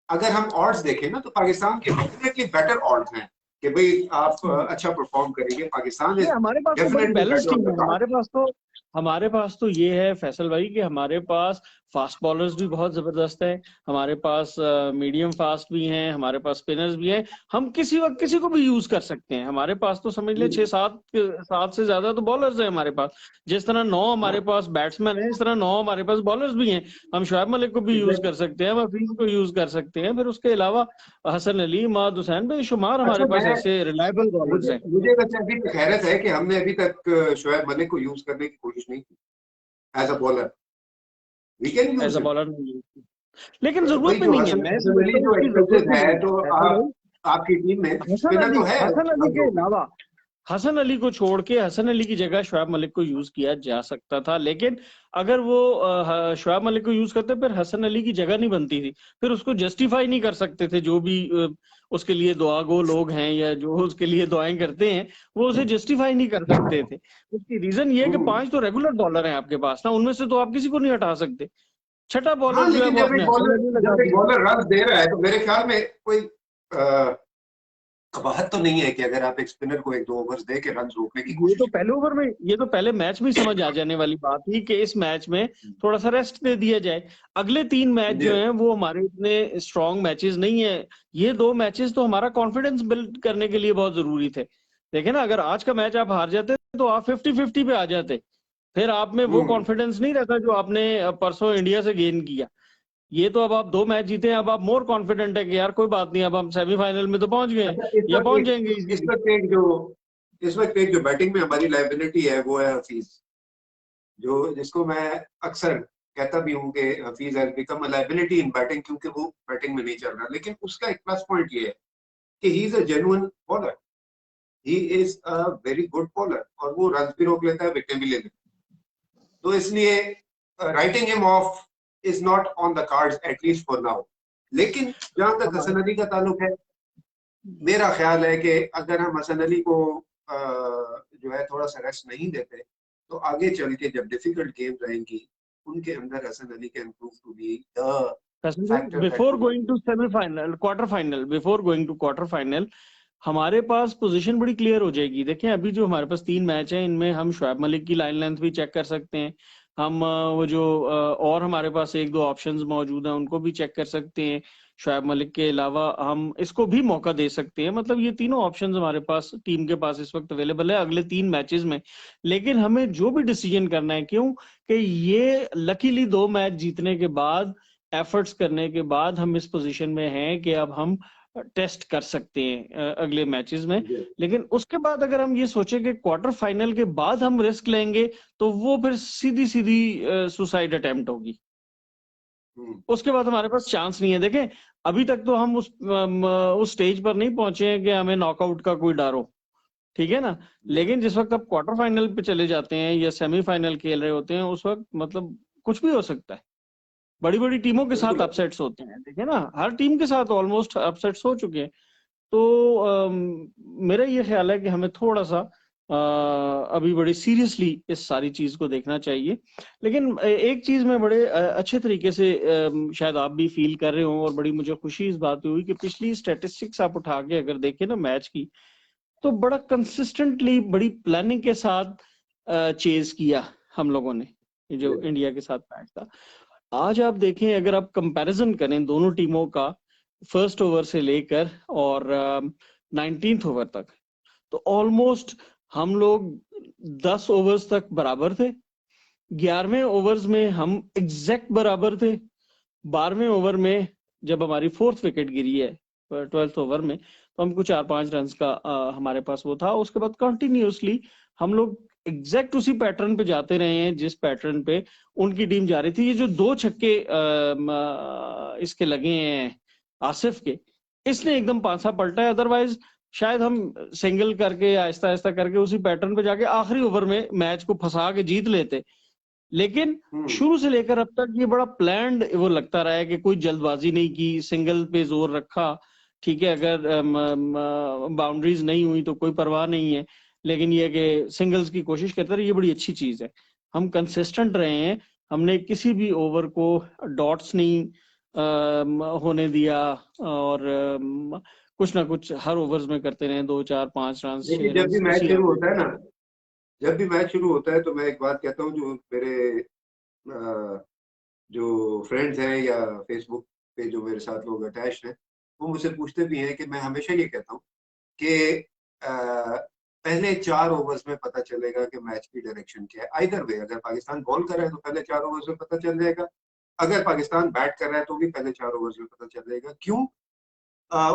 अगर हम ऑड्स देखें ना तो पाकिस्तान के डेफिनेटली बेटर ऑड्स हैं कि भाई आप अच्छा परफॉर्म करेंगे। पाकिस्तान हमारे पास तो बड़ी बैलेंस टीम है। हमारे पास तो ये है फैसल भाई कि हमारे पास फास्ट बॉलर्स भी बहुत जबरदस्त है, हमारे पास मीडियम फास्ट भी हैं, हमारे पास स्पिनर्स भी हैं। हम किसी वक्त किसी को भी यूज कर सकते हैं। हमारे पास तो समझ ले 6-7 से ज्यादा तो बॉलर्स हैं हमारे पास। जिस तरह 9 हमारे पास बैट्समैन है, इस तरह 9 हमारे पास बॉलर्स भी हैं। हम शोएब मलिक को भी यूज कर सकते हैं, हम हफीज को यूज कर सकते हैं, फिर उसके अलावा हसन अली, इमाद हुसैन, बेशुमार हमारे पास ऐसे रिलायबल बॉलर्स हैं। मुझे वैसे अभी तक हैरत है कि हमने अभी तक शोएब मलिक को यूज करने की कोशिश नहीं की as a bowler. As a bowler नहीं, लेकिन जरूरत भी नहीं है। मैं है तो आपकी टीम में स्पिनर तो है। हसन अली को छोड़ के हसन अली की जगह शोएब मलिक को यूज किया जा सकता था, लेकिन अगर वो शोएब मलिक को यूज करते फिर हसन अली की जगह नहीं बनती थी, फिर उसको जस्टिफाई नहीं कर सकते थे जो भी उसके लिए दुआ गो लोग हैं या जो उसके लिए दुआएं करते हैं, वो उसे जस्टिफाई नहीं कर सकते थे। उसकी रीजन ये है कि 5 तो रेगुलर बॉलर हैं आपके पास ना, उनमें से तो आप किसी को नहीं हटा सकते। छठा बॉलर जो है वो अपने बॉलर रन दे रहा है तो मेरे ख्याल में कोई कबाहत तो नहीं है कि अगर आप एक स्पिनर को 1-2 ओवर्स दे के रन रोकने की कोशिश। ये तो पहले मैच में समझ आ जाने वाली बात थी कि इस मैच में थोड़ा सा रेस्ट दे दिया जाए। अगले 3 मैच जो हैं वो हमारे इतने स्ट्रॉन्ग मैचेस नहीं है। ये 2 मैचेस तो हमारा कॉन्फिडेंस बिल्ड करने के लिए बहुत जरूरी थे। देखें ना, अगर आज का मैच आप हार जाते तो आप 50-50 पे आ जाते, फिर आप में वो कॉन्फिडेंस नहीं रहता जो आपने परसों इंडिया से गेन किया। ये तो अब आप 2 मैच जीते हैं, अब आप मोर कॉन्फिडेंट है कि यार कोई बात नहीं, अब हम सेमीफाइनल में तो पहुंच गए अच्छा, या पहुंच जाएंगे इस वक्त एक जो बैटिंग में हमारी लाइबिलिटी है वो है हफीज, जो जिसको मैं अक्सर कहता भी हूँ कि Hafeez has become a liability in batting, क्योंकि वो बैटिंग में नहीं चल रहा। लेकिन उसका एक प्लस पॉइंट ये है कि ही is a genuine bowler, he is a very good bowler, और वो रन भी रोक लेता है, विकेट भी ले लेता है। तो इसलिए writing him of is not on the cards at least for now. लेकिन जहां तक हमारे हसन अली का ताल्लुक है, मेरा ख्याल है कि अगर हम हसन अली को जो है थोड़ा सा रेस्ट नहीं देते, तो आगे चल के जब डिफिकल्ट गेम्स आएंगी, उनके अंदर Hasan Ali can prove to be the factor that before could going to semifinal, quarter final, before going to quarter final हमारे पास पोजीशन बड़ी क्लियर हो जाएगी। देखें अभी जो हमारे पास 3 मैच हैं, इनमें हम शोएब मलिक की लाइन लेंथ भी चेक कर सकते हैं, हम वो जो और हमारे पास 1-2 ऑप्शंस मौजूद हैं उनको भी चेक कर सकते हैं। शोएब मलिक के अलावा हम इसको भी मौका दे सकते हैं। मतलब ये तीनों ऑप्शंस हमारे पास टीम के पास इस वक्त अवेलेबल है अगले 3 मैचेस में। लेकिन हमें जो भी डिसीजन करना है, क्यों कि ये लकीली 2 मैच जीतने के बाद, एफर्ट्स करने के बाद हम इस पोजीशन में हैं कि अब हम टेस्ट कर सकते हैं अगले मैचेस में। लेकिन उसके बाद अगर हम ये सोचें कि क्वार्टर फाइनल के बाद हम रिस्क लेंगे, तो वो फिर सीधी सीधी सुसाइड अटेम्प्ट होगी। उसके बाद हमारे पास चांस नहीं है। देखें अभी तक तो हम उस स्टेज पर नहीं पहुंचे हैं कि हमें नॉकआउट का कोई डर हो, ठीक है ना। लेकिन जिस वक्त आप क्वार्टर फाइनल पे चले जाते हैं या सेमीफाइनल खेल रहे होते हैं, उस वक्त मतलब कुछ भी हो सकता है। बड़ी बड़ी टीमों के साथ अपसेट्स होते हैं, देखिए ना, हर टीम के साथ ऑलमोस्ट अपसेट्स हो चुके हैं। तो मेरा ये ख्याल है कि हमें थोड़ा सा अभी बड़ी सीरियसली इस सारी चीज को देखना चाहिए। लेकिन एक चीज मैं बड़े अच्छे तरीके से शायद आप भी फील कर रहे हो, और बड़ी मुझे खुशी इस बात हुई कि पिछली स्टैटिस्टिक्स आप उठा के अगर देखें ना मैच की, तो बड़ा कंसिस्टेंटली बड़ी प्लानिंग के साथ चेज किया हम लोगों ने, जो इंडिया के साथ मैच था। आज आप देखें, अगर आप कंपैरिजन करें दोनों टीमों का फर्स्ट ओवर से लेकर और 19th ओवर तक, तो ऑलमोस्ट हम लोग 10 ओवर्स तक बराबर थे, 11वें ओवर्स में हम एग्जैक्ट बराबर थे, 12वें ओवर में जब हमारी 4th विकेट गिरी है 12th ओवर में, तो हमको 4-5 रन का हमारे पास वो था। उसके बाद कंटिन्यूअसली हम लोग एग्जैक्ट उसी पैटर्न पे जाते रहे हैं जिस पैटर्न पे उनकी टीम जा रही थी। ये जो 2 छक्के इसके लगे हैं आसिफ के, इसने एकदम पासा पलटा है। अदरवाइज शायद हम सिंगल करके आहिस्ता आहिस्ता करके उसी पैटर्न पे जाके आखिरी ओवर में मैच को फंसा के जीत लेते। लेकिन शुरू से लेकर अब तक ये बड़ा प्लान्ड वो लगता रहा है कि कोई जल्दबाजी नहीं की, सिंगल पे जोर रखा, ठीक है, अगर बाउंड्रीज नहीं हुई तो कोई परवाह नहीं है, लेकिन ये कि सिंगल्स की कोशिश करते रहे, ये बड़ी अच्छी चीज है। हम कंसिस्टेंट रहे हैं, हमने किसी भी ओवर को डॉट्स नहीं होने दिया, और कुछ ना कुछ हर ओवर्स में करते रहे, 2, 4, 5 रन, 6 जब रन भी मैच इसी शुरू होता है ना, जब भी मैच शुरू होता है तो मैं एक बात कहता हूँ, जो मेरे जो फ्रेंड्स हैं या फेसबुक पे जो मेरे साथ लोग अटैच हैं, वो मुझसे पूछते भी हैं कि मैं हमेशा ये कहता हूँ कि पहले 4 ओवर्स में पता चलेगा कि मैच की डायरेक्शन क्या है। आइदर वे, अगर पाकिस्तान बॉल कर रहा है तो पहले 4 ओवर्स में पता चल जाएगा, अगर पाकिस्तान बैट कर रहा है तो भी पहले 4 ओवर्स में पता चल जाएगा। क्यों?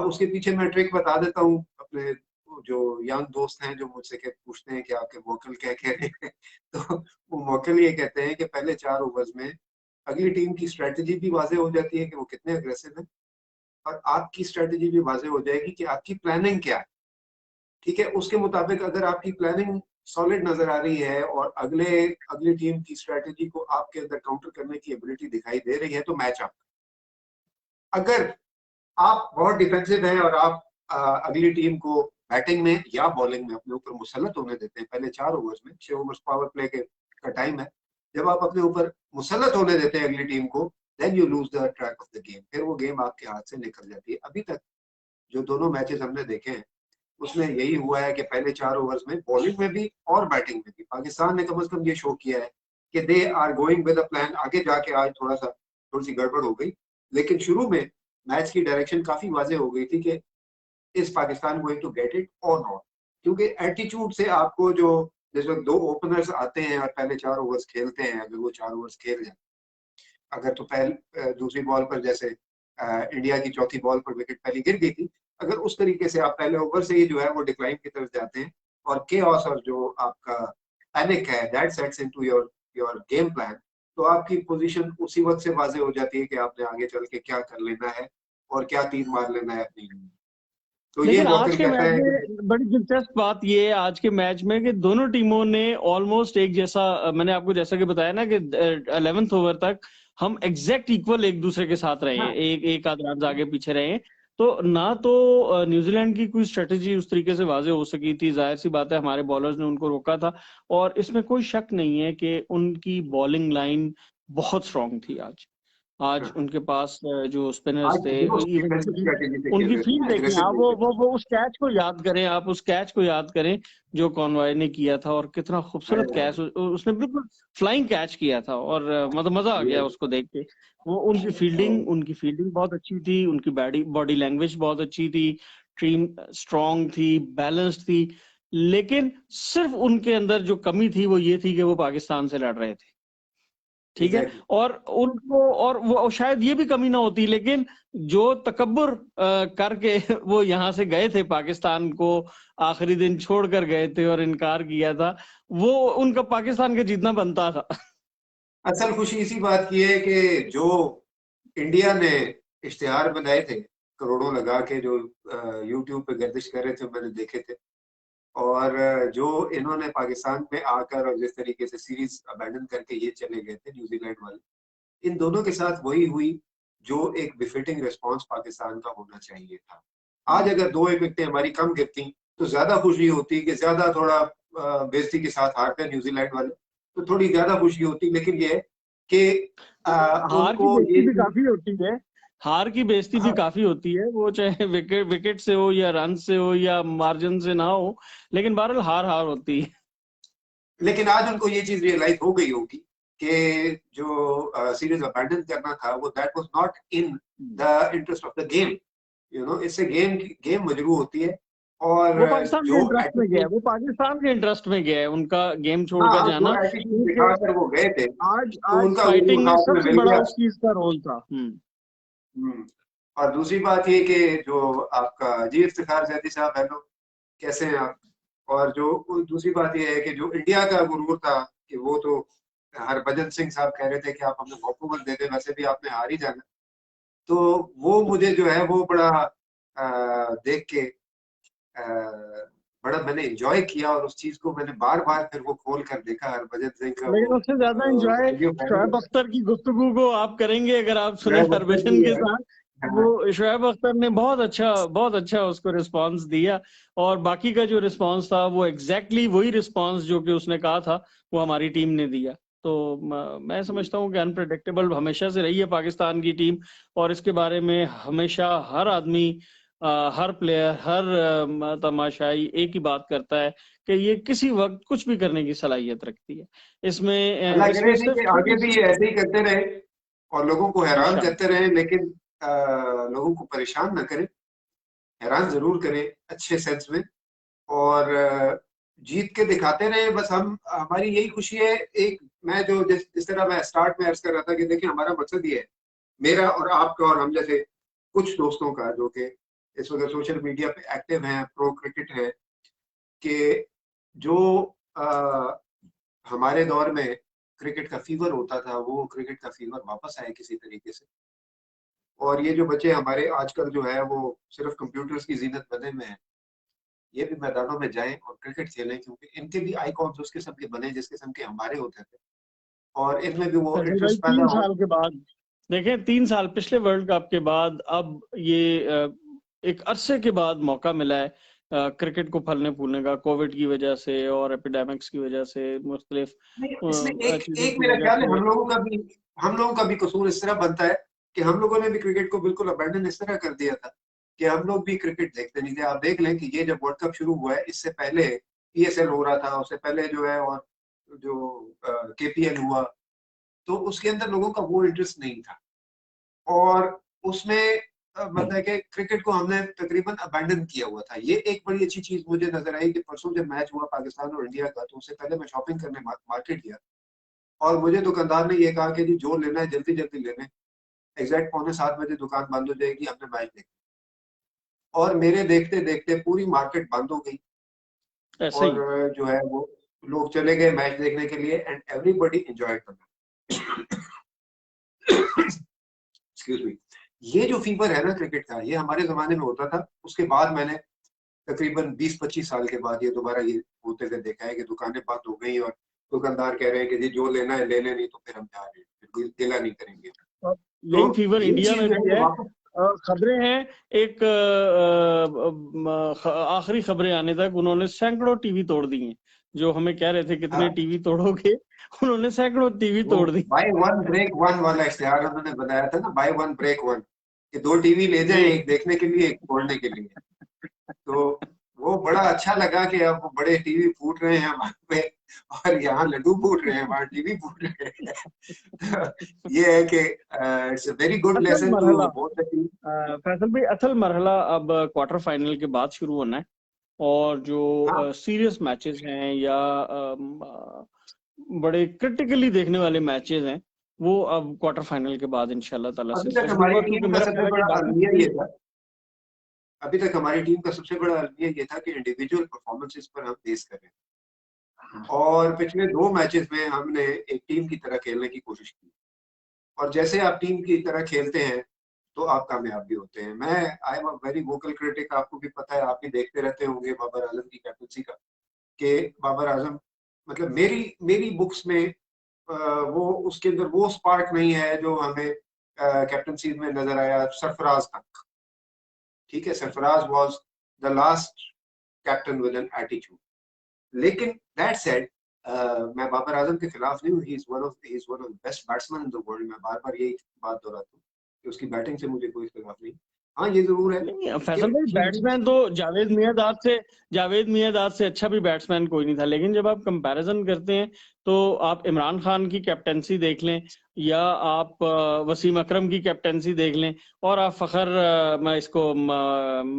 उसके पीछे मैं ट्रिक बता देता हूँ। अपने जो यंग दोस्त हैं जो मुझसे पूछते हैं कि आपके मोकल क्या कह रहे हैं तो वो मोकल ये कहते हैं कि पहले 4 ओवर्स में अगली टीम की स्ट्रेटजी भी वाजे हो जाती है कि वो कितने अग्रेसिव है, और आपकी स्ट्रेटजी भी वाजे हो जाएगी कि आपकी प्लानिंग क्या है। ठीक है, उसके मुताबिक अगर आपकी प्लानिंग सॉलिड नजर आ रही है और अगली टीम की स्ट्रेटजी को आपके अंदर काउंटर करने की एबिलिटी दिखाई दे रही है, तो मैच आपका। अगर आप बहुत डिफेंसिव हैं और आप अगली टीम को बैटिंग में या बॉलिंग में अपने ऊपर मुसल्लत होने देते हैं, पहले 4 ओवर्स में, 6 ओवर्स पावर प्ले का टाइम है, जब आप अपने ऊपर मुसल्लत होने देते हैं अगली टीम को, then you lose the track of the game, फिर वो गेम आपके हाथ से निकल जाती है। अभी तक जो दोनों मैचेस हमने देखे हैं उसमें यही हुआ है कि पहले 4 ओवर्स में बॉलिंग में भी और बैटिंग में भी पाकिस्तान ने कम से कम ये शो किया है कि they are going with a plan. आगे जाके आज थोड़ी सी गड़बड़ हो गई, लेकिन शुरू में मैच की डायरेक्शन काफी वाजे हो गई थी कि इस Pakistan going to get it और नॉट। क्योंकि एटीट्यूड से आपको जो जैसे 2 ओपनर्स आते हैं और पहले 4 ओवर्स खेलते हैं, अगर वो 4 ओवर्स खेल जाए अगर तो दूसरी बॉल पर जैसे इंडिया की चौथी बॉल पर विकेट पहले गिर गई थी, अगर उस तरीके से आप पहले ओवर से ही जो है वो डिक्लाइन की तरफ जाते हैं और केओस और जो आपका पैनिक है that sets into your your game plan, तो आपकी पोजीशन उसी वक्त से वाजे हो जाती है कि आपने आगे चल के क्या कर लेना है और क्या तीर मार लेना है अपनी। तो ये लेकिन आज वॉकर के कहता मैच है कि में बड़ी दिलचस्प बात ये है आज के मैच में कि दोनों टीमों ने ऑलमोस्ट एक जैसा, मैंने आपको जैसा कि बताया ना कि 11th ओवर तक हम एग्जैक्ट इक्वल एक दूसरे के साथ रहे हैं, हाँ, एक आध रन आगे पीछे रहे हैं। तो ना तो न्यूजीलैंड की कोई स्ट्रेटेजी उस तरीके से वाजे हो सकी थी, जाहिर सी बात है हमारे बॉलर्स ने उनको रोका था। और इसमें कोई शक नहीं है कि उनकी बॉलिंग लाइन बहुत स्ट्रांग थी आज। आज हाँ, उनके पास जो स्पिनर्स आज थे, वो इवन डिफेंसिव स्ट्रेटेजी से खेल उनकी रहे थे फील्ड ना, देखें एग्रेसिव आप, नहीं थे। वो उस कैच को याद करें, आप उस कैच को याद करें जो कॉनवॉय ने किया था, और कितना खूबसूरत कैच उसने बिल्कुल फ्लाइंग कैच किया था। और मतलब मजा आ गया उसको देख के। वो उनकी फील्डिंग बहुत अच्छी थी, उनकी बॉडी लैंग्वेज बहुत अच्छी थी, टीम स्ट्रांग थी, बैलेंस्ड थी। लेकिन सिर्फ उनके अंदर जो कमी थी वो ये थी कि वो पाकिस्तान से लड़ रहे थे, ठीक है। एग्जैक्टली। और उनको, और वो शायद ये भी कमी ना होती, लेकिन जो तकब्बुर करके वो यहाँ से गए थे, पाकिस्तान को आखिरी दिन छोड़कर गए थे और इनकार किया था, वो उनका पाकिस्तान का जीतना बनता था। असल खुशी इसी बात की है कि जो इंडिया ने इश्तिहार बनाए थे करोड़ों लगा के, जो यूट्यूब पे गर्दिश कर रहे थे, मैंने देखे थे। और जो इन्होंने पाकिस्तान में आकर और जिस तरीके से सीरीज अबैंडन करके ये चले गए थे न्यूजीलैंड वाले, इन दोनों के साथ वही हुई जो एक बिफिटिंग रिस्पांस पाकिस्तान का होना चाहिए था। आज अगर 2-1 विकेटें हमारी कम गिरती तो ज्यादा खुशी होती, कि ज्यादा थोड़ा बेइज्जती के साथ हारते न्यूजीलैंड वाले, तो थोड़ी ज्यादा खुशी होती। लेकिन ये है कि हार की उनको बेइज्जती ये भी चीज, काफी होती है, हार की बेइज्जती भी हाँ, काफी होती है, वो चाहे विकेट विकेट से हो या रन से हो या मार्जिन से ना हो, लेकिन बहरहाल हार हार होती है। लेकिन आज उनको ये चीज रियलाइज हो गई होगी कि जो सीरीज अबैंडन करना था वो that was not in the interest of the game. इससे गेम गेम मजरू होती है। और वो पाकिस्तान के जो इंटरेस्ट में गया है, एटीट्यूड, वो पाकिस्तान के इंटरेस्ट में गया है उनका गेम छोड़कर हाँ, जो जाना, एटीट्यूड क्योंकि दिखाकर वो गए थे, आज तो आज उनका गुरूर फाइटिंग में हाथ में सबसे मिल बड़ा गया। उस चीज का रोल था। हम्म। और दूसरी बात ये कि जो आपका जी इफ्तिखार जैदी साहब, हेलो, कैसे हैं आप? और जो दूसरी बात ये है कि जो इंडिया का गुरूर था, कि वो तो हरभजन सिंह साहब कह रहे थे कि आप हमें मौका मत दे दे, वैसे भी आपने हार ही जाना। तो वो मुझे जो है वो बड़ा देख के बड़ा मैंने एंजॉय किया, और उस चीज को मैंने बार बार फिर वो खोल कर देखा, हरभजन सिंह का लेकिन वो उससे ज्यादा एंजॉय वीडियो शोएब अख्तर की गुफ्तगू को आप करेंगे अगर आप सुने जो बख्तर हरभजन की के है। साथ। हाँ, वो शोएब अख्तर ने बहुत अच्छा उसको रिस्पांस दिया, और बाकी का जो रिस्पांस था वो एग्जैक्टली वही रिस्पांस जो कि उसने कहा था वो हमारी टीम ने दिया। तो मैं समझता हूँ कि अनप्रेडिक्टेबल हमेशा से रही है पाकिस्तान की टीम, और इसके बारे में हमेशा हर आदमी, हर प्लेयर, हर तमाशाई एक ही बात करता है कि ये किसी वक्त कुछ भी करने की सलाहियत रखती है। अल्लाह करे इसमें नहीं सिर्फ कि आगे छोटी भी सी, ये ऐसे ही करते रहे और लोगों को हैरान इंशाल्लाह। करते रहे, लेकिन लोगों को परेशान ना करें। हैरान जरूर करें अच्छे सेंस में, और जीत के दिखाते रहे। बस हम, हमारी यही खुशी है। एक, मैं जो जिस तरह मैं स्टार्ट में अर्ज कर रहा था कि देखिए हमारा मकसद ये है, मेरा और आपका और हम जैसे कुछ दोस्तों का जो कि इस वक्त सोशल मीडिया पे एक्टिव हैं, प्रो क्रिकेट है, कि जो हमारे दौर में क्रिकेट का फीवर होता था, वो क्रिकेट का फीवर वापस आए किसी तरीके से। और ये जो बच्चे हमारे आजकल जो है वो सिर्फ कंप्यूटर्स की जीनत बने में है, ये भी मैदानों में जाएं और क्रिकेट खेलें, क्योंकि इनके भी आइकॉन्स उस किस्म के बने जिस किस्म के हमारे होते थे, और इनमें भी वो सर भाई इंटरेस्ट पैदा 3 साल हो। के बाद देखें, 3 साल पिछले वर्ल्ड कप के बाद अब ये एक अरसे के बाद मौका मिला है क्रिकेट को फलने फूलने का, कोविड की वजह से और एपिडेमिक्स की वजह से, मुख्तलिफ नहीं, इसमें एक चीजों एक की मेरा वजह ख्याल है से। हम लोगों का भी कसूर इस तरह बनता है कि हम लोगों ने भी क्रिकेट को बिल्कुल अबैंडन इस तरह कर दिया था कि हम लोग भी क्रिकेट देखते नहीं थे। आप देख लें कि ये जब वर्ल्ड कप शुरू हुआ है, इससे पहले पीएसएल हो रहा था, उससे पहले जो है, और जो केपीएल हुआ, तो उसके अंदर लोगों का वो इंटरेस्ट नहीं था। और उसमें मतलब है कि क्रिकेट को हमने तकरीबन अबैंडन किया हुआ था। ये एक बड़ी अच्छी चीज मुझे नजर आई कि परसों जब मैच हुआ पाकिस्तान और इंडिया का, तो उससे पहले मैं शॉपिंग करने मार्केट गया, और मुझे दुकानदार ने ये कहा कि जी जो लेना है जल्दी जल्दी लेना, एग्जैक्ट 6:45 दुकान बंद हो जाएगी, हमने मैच देखा। और मेरे देखते देखते पूरी मार्केट बंद हो गई ऐसे ही। और जो है वो लोग चले गए मैच देखने के लिए, and everybody enjoyed the match. Excuse me. ये जो फीवर है ना क्रिकेट का, ये हमारे जमाने में होता था, उसके बाद मैंने तकरीबन 20-25 साल के बाद ये दोबारा ये होते हुए देखा है कि दुकानें बंद हो गई और दुकानदार कह रहे हैं कि जी जो लेना है ले लें, नहीं तो फिर हम जा रहे हैं, फिर गिला नहीं करेंगे। यही तो फीवर ये इंडिया चीज में जो भी है है। वापस, खबरें हैं, एक आखिरी खबरें आने तक उन्होंने सैकड़ों टीवी तोड़ दिए। जो हमें कह रहे थे कितने टीवी तोड़ोगे, उन्होंने सैकड़ों टीवी वो तोड़ दी। बाय वन ब्रेक वन वाला इश्तेहार उन्होंने बनाया था ना, बाय वन ब्रेक वन, कि 2 टीवी ले जाएं, जी। एक देखने के लिए एक छोड़ने के लिए। तो वो बड़ा अच्छा लगा कि अब बड़े टीवी फूट रहे हैं वहां पे, और यहाँ लड्डू फूट रहे हैं, वहां टीवी फूट रहे हैं। तो ये है कि इट्स अ वेरी गुड असल लेसन टू मरहला, बोथ द टीम। फैसल भाई, असल मरहला अब क्वार्टर फाइनल के बाद शुरू होना है। और हाँ, जो सीरियस मैचेस हैं या बड़े क्रिटिकली देखने वाले मैचेस हैं, वो अब क्वार्टर फाइनल के बाद इंशाल्लाह ताला अभी सिलसिला तक शुरू हमारी होगा, क्योंकि टीम का मेरा ख्याल सबसे है कि बड़ा बाकी अलमिया टीम। ये था, अभी तक हमारी टीम का सबसे बड़ा अलमिया ये था कि इंडिविजुअल परफॉर्मेंसेस पर हम बेस करें। और पिछले 2 मैचेस में हमने एक टीम की तरह खेलने की कोशिश की, और जैसे आप टीम की तरह खेलते हैं तो आप कामयाब भी होते हैं। मैं I am a very vocal critic, आपको भी पता है, आप भी देखते रहते होंगे बाबर आजम की कैप्टनसी का, कि बाबर आजम मतलब मेरी मेरी बुक्स में वो उसके अंदर वो स्पार्क नहीं है जो हमें कैप्टनसी में नजर आया सरफराज तक। ठीक है, Sarfaraz was the last captain with an attitude. लेकिन दैट सेड, मैं बाबर आजम के खिलाफ नहीं हूँ, he is one of the best batsman in the world. मैं बार बार यही बात दोहराता हूँ कि उसकी बैटिंग से मुझे कोई इख्तिलाफ नहीं। हाँ, ये जरूर है नहीं कि फैसल भाई, ही नीड्स, बैट्समैन तो जावेद मियांदाद से अच्छा भी बैट्समैन कोई नहीं था। लेकिन जब आप कंपैरिजन करते हैं तो आप इमरान खान की कैप्टनसी देख लें या आप वसीम अकरम की कैप्टनसी देख लें और आप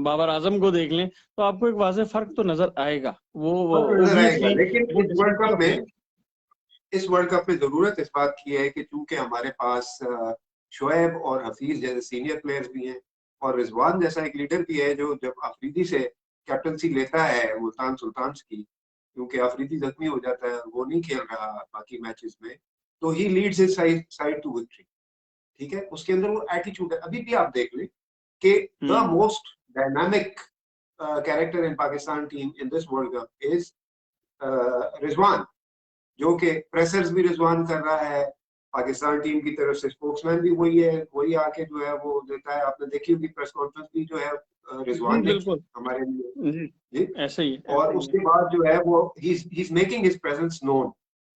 बाबर आजम को देख लें, तो आपको एक वाज़ेह फर्क तो नजर आएगा। वो नजर आएगा। ओबियसली लेकिन वो डिसिप्लिन ऑफ गेम। इस वर्ल्ड कप में जरूरत इस बात की है कि चूंकि हमारे पास शोएब और हफीज जैसे सीनियर प्लेयर्स भी हैं, और रिजवान जैसा एक लीडर भी है, जो जब अफरीदी से कैप्टनसी लेता है मुल्तान सुल्तान्स की, क्योंकि अफरीदी जख्मी हो जाता है, वो नहीं खेल रहा बाकी मैचेस में, तो he leads his side to victory. ठीक है, उसके अंदर वो एटीट्यूड है। अभी भी आप देख लें कि the most dynamic character in Pakistan team in this world cup is Rizwan, जो कि प्रेसर्स भी रिजवान कर रहा है, पाकिस्तान टीम की तरफ से स्पोक्समैन भी वही है, वही आके जो है वो देता है। आपने देखी होगी प्रेस कॉन्फ्रेंस भी जो है जी रिजवान ने की बिल्कुल। हमारे लिए। जी, जी। ऐसे ही और ऐसे ही है। उसके बाद जो है वो he is making his presence known.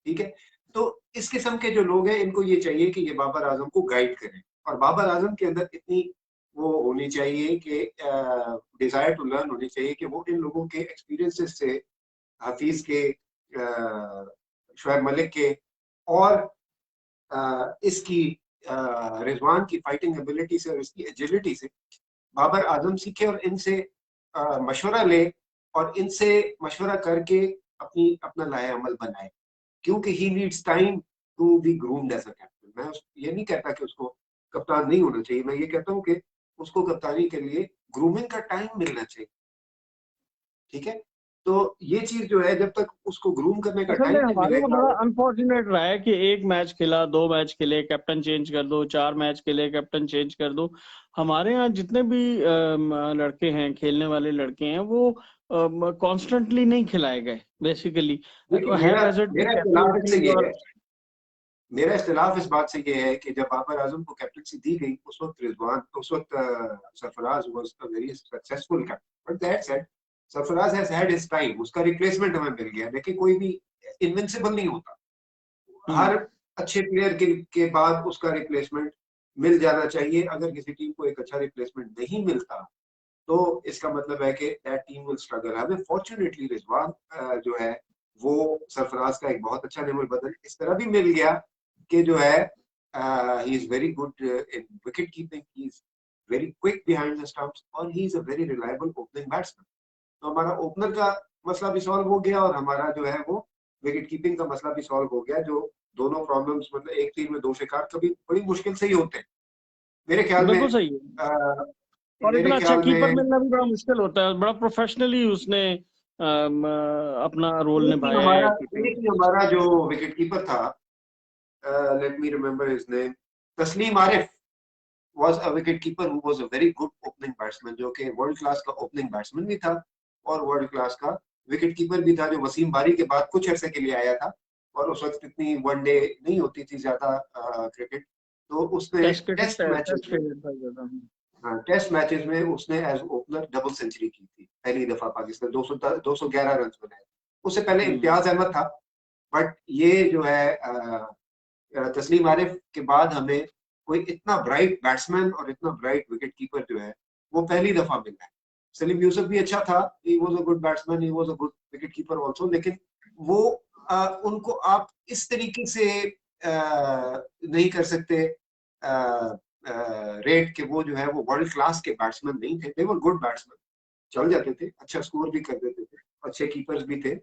ठीक है, तो इस किस्म के जो लोग हैं, इनको ये चाहिए कि ये बाबर आजम को गाइड करें, और बाबर आजम के अंदर इतनी वो होनी चाहिए कि डिजायर टू लर्न होनी चाहिए कि वो इन लोगों के एक्सपीरियंसेस से, हफीज के, शुएब मलिक के, और इसकी रिजवान की फाइटिंग एबिलिटी से और इसकी एजिलिटी से बाबर आजम सीखे, और इनसे मशवरा ले, और इनसे मशवरा करके अपना लाया अमल बनाए, क्योंकि he needs time to be groomed as a captain. मैं ये नहीं कहता कि उसको कप्तान नहीं होना चाहिए, मैं ये कहता हूँ कि उसको कप्तानी के लिए ग्रूमिंग का टाइम मिलना चाहिए। ठीक है, तो ये चीज जो है, जब तक उसको ग्रूम करने का असल में टाइम नहीं हमारे यहाँ मिलेगा। बड़ा अनफॉर्चुनेट रहा है कि एक मैच खेला, 2 मैच खेले, कैप्टन चेंज कर दो, 4 मैच खेले, कैप्टन चेंज कर दो। हमारे यहाँ जितने भी लड़के हैं, खेलने वाले लड़के हैं, वो कॉन्स्टेंटली नहीं खिलाए गए बेसिकली। देखिए, हैव मेरा हैजर्ड की मेरा इख्तिलाफ इससे कैप्टनसी ये और है, मेरा इख्तिलाफ इस बात से ये है कि जब बाबर आजम को कैप्टनसी दी गई, उस वक्त रिजवान, उस वक्त Sarfaraz was a very successful captain, but that said Sarfaraz has had his time, उसका रिप्लेसमेंट हमें मिल गया। देखिए, कोई भी इनविंसिबल नहीं होता, हर अच्छे प्लेयर के बाद उसका रिप्लेसमेंट मिल जाना चाहिए। अगर किसी टीम को एक अच्छा रिप्लेसमेंट नहीं मिलता, तो इसका मतलब है कि दैट टीम विल स्ट्रगल। हमें फॉर्चुनेटली रिजवान जो है वो सरफराज का एक बहुत अच्छा नेमल बदल इस तरह भी मिल गया कि जो है he is very good in wicket keeping, he is very quick behind the stumps, और he is a very reliable opening batsman. तो हमारा ओपनर का मसला भी सॉल्व हो गया, और हमारा जो है वो विकेट कीपिंग का मसला भी सॉल्व हो गया, जो दोनों प्रॉब्लम्स, मतलब एक तीर में दो शिकार कभी बड़ी मुश्किल से ही होते हैं मेरे ख्याल में। बिल्कुल सही है। और मेरे इतना अच्छा ख्याल कीपर में मिलना भी बड़ा मुश्किल होता है, बड़ा प्रोफेशनली उसने अपना रोल निभाया है कीपिंग। एक ही हमारा जो विकेट कीपर था, let me remember his name, तस्लीम Arif was a wicket keeper who was a very good opening batsman, जो कि वर्ल्ड क्लास का ओपनिंग बैट्समैन भी था और वर्ल्ड क्लास का विकेट कीपर भी था, जो वसीम बारी के बाद कुछ अरसे के लिए आया था। और उस वक्त इतनी वनडे नहीं होती थी ज्यादा क्रिकेट, तो उसने test cricket, test matches test में, क्रिकेट था ज्यादा। हाँ टेस्ट मैचेस में उसने एज ओपनर डबल सेंचुरी की थी, पहली दफा पाकिस्तान 211 रन बनाए। उससे पहले इम्तियाज अहमद था, बट ये जो है तस्लीम आरिफ के बाद हमें कोई इतना ब्राइट बैट्समैन और इतना ब्राइट विकेट कीपर जो है वो पहली दफा मिला है। सलीम यूसुफ भी अच्छा था, he was a good batsman, he was a good wicket keeper also, लेकिन वो उनको आप इस तरीके से नहीं कर सकते रेट के वो जो है वो वर्ल्ड क्लास के बैट्समैन नहीं थे। दे वर गुड बैट्समैन, चल जाते थे, अच्छा स्कोर भी कर देते थे, अच्छे कीपर्स भी थे।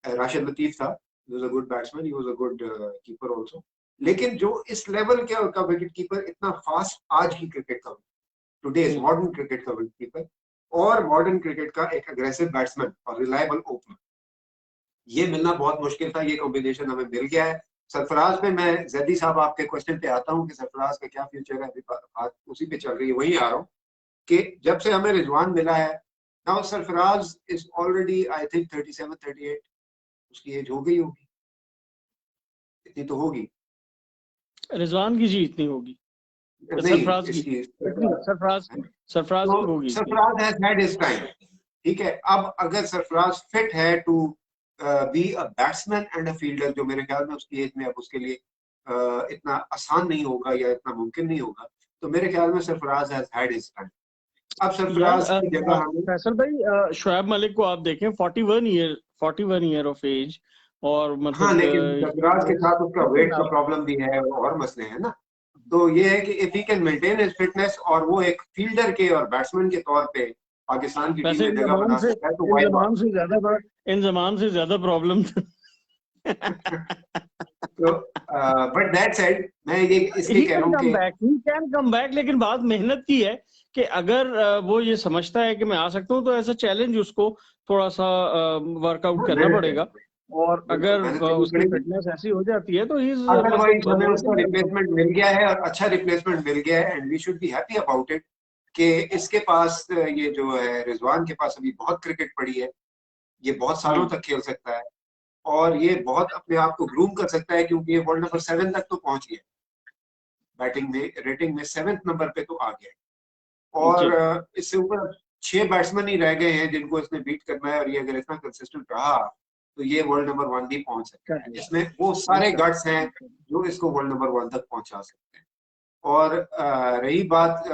राशिद लतीफ था, he was a good batsman, he was a good keeper also। लेकिन जो इस लेवल के का विकेट कीपर इतना फास्ट आज की क्रिकेट का, टुडेज मॉडर्न क्रिकेट का विकेट कीपर और मॉडर्न क्रिकेट का एक अग्रेसिव बैट्समैन और रिलायबल ओपनर, ये मिलना बहुत मुश्किल था। ये कॉम्बिनेशन हमें मिल गया है। सरफराज पे मैं जैदी साहब आपके क्वेश्चन पे आता हूँ कि सरफराज का क्या फ्यूचर है, अभी बात उसी पे चल रही है, वही आ रहा हूँ कि जब से हमें रिजवान मिला है, now Sarfaraz is already I think 37 38, उसकी एज हो गई होगी, इतनी तो होगी। रिजवान की जी इतनी होगी, नहीं सरफराज की इसकी सरफराज सरफराज की तो होगी इतनी। Sarfaraz has had his time, ठीक है। अब अगर सरफराज फिट है to be a batsman and a fielder, जो मेरे ख्याल में उसकी एज में अब उसके लिए इतना आसान नहीं होगा या इतना मुमकिन नहीं होगा, तो मेरे ख्याल में Sarfaraz has had his time. अब यार सरफराज की जगह हमें, फैसल भाई, शोएब मलिक को आप देखें, 41 ईयर ऑफ एज, और हाँ मतलब लेकिन सरफराज के साथ उसका वेट का प्रॉब्लम भी है और मसले हैं ना। तो ये है कि if he can maintain his fitness और वो एक फील्डर के और बैट्समैन के तौर पे पाकिस्तान की टीम वैसे में जगह बना सकता है, तो इन व्हाई जमान से ज्यादा इन जमान से ज्यादा प्रॉब्लम तो बट दैट साइड मैं ये इसलिए ही कह रहा कैन हूँ कम कि back, he can come back, लेकिन बात मेहनत की है कि अगर वो ये समझता है कि मैं आ सकता हूँ, तो ऐसा चैलेंज उसको थोड़ा सा वर्कआउट हाँ, करना मेहनत पड़ेगा। करेंगे, और बिल्कुल अगर मेहनत करनी उसकी पड़ेगी। फिटनेस ऐसी हो जाती है तो ही अदरवाइज मतलब हमें उसका मुमकिन है। रिप्लेसमेंट मिल गया है और अच्छा रिप्लेसमेंट मिल गया है, and we should be happy about it कि इसके पास ये जो है रिजवान के पास अभी बहुत क्रिकेट पड़ी है, ये बहुत सालों तक खेल सकता है और ये बहुत अपने आप को ग्रूम कर सकता है, क्योंकि ये वर्ल्ड नंबर 7 तक तो पहुंच गया, बैटिंग में रेटिंग में 7वें नंबर पे तो आ गया। जी। और इससे ऊपर 6 बैट्समैन ही रह गए हैं जिनको इसने बीट करना है, और ये अगर इतना कंसिस्टेंट रहा तो ये वर्ल्ड नंबर 1 भी पहुंच सकता है। इसमें वो सारे गट्स हैं जो इसको वर्ल्ड नंबर 1 तक पहुंचा सकते हैं। और रही बात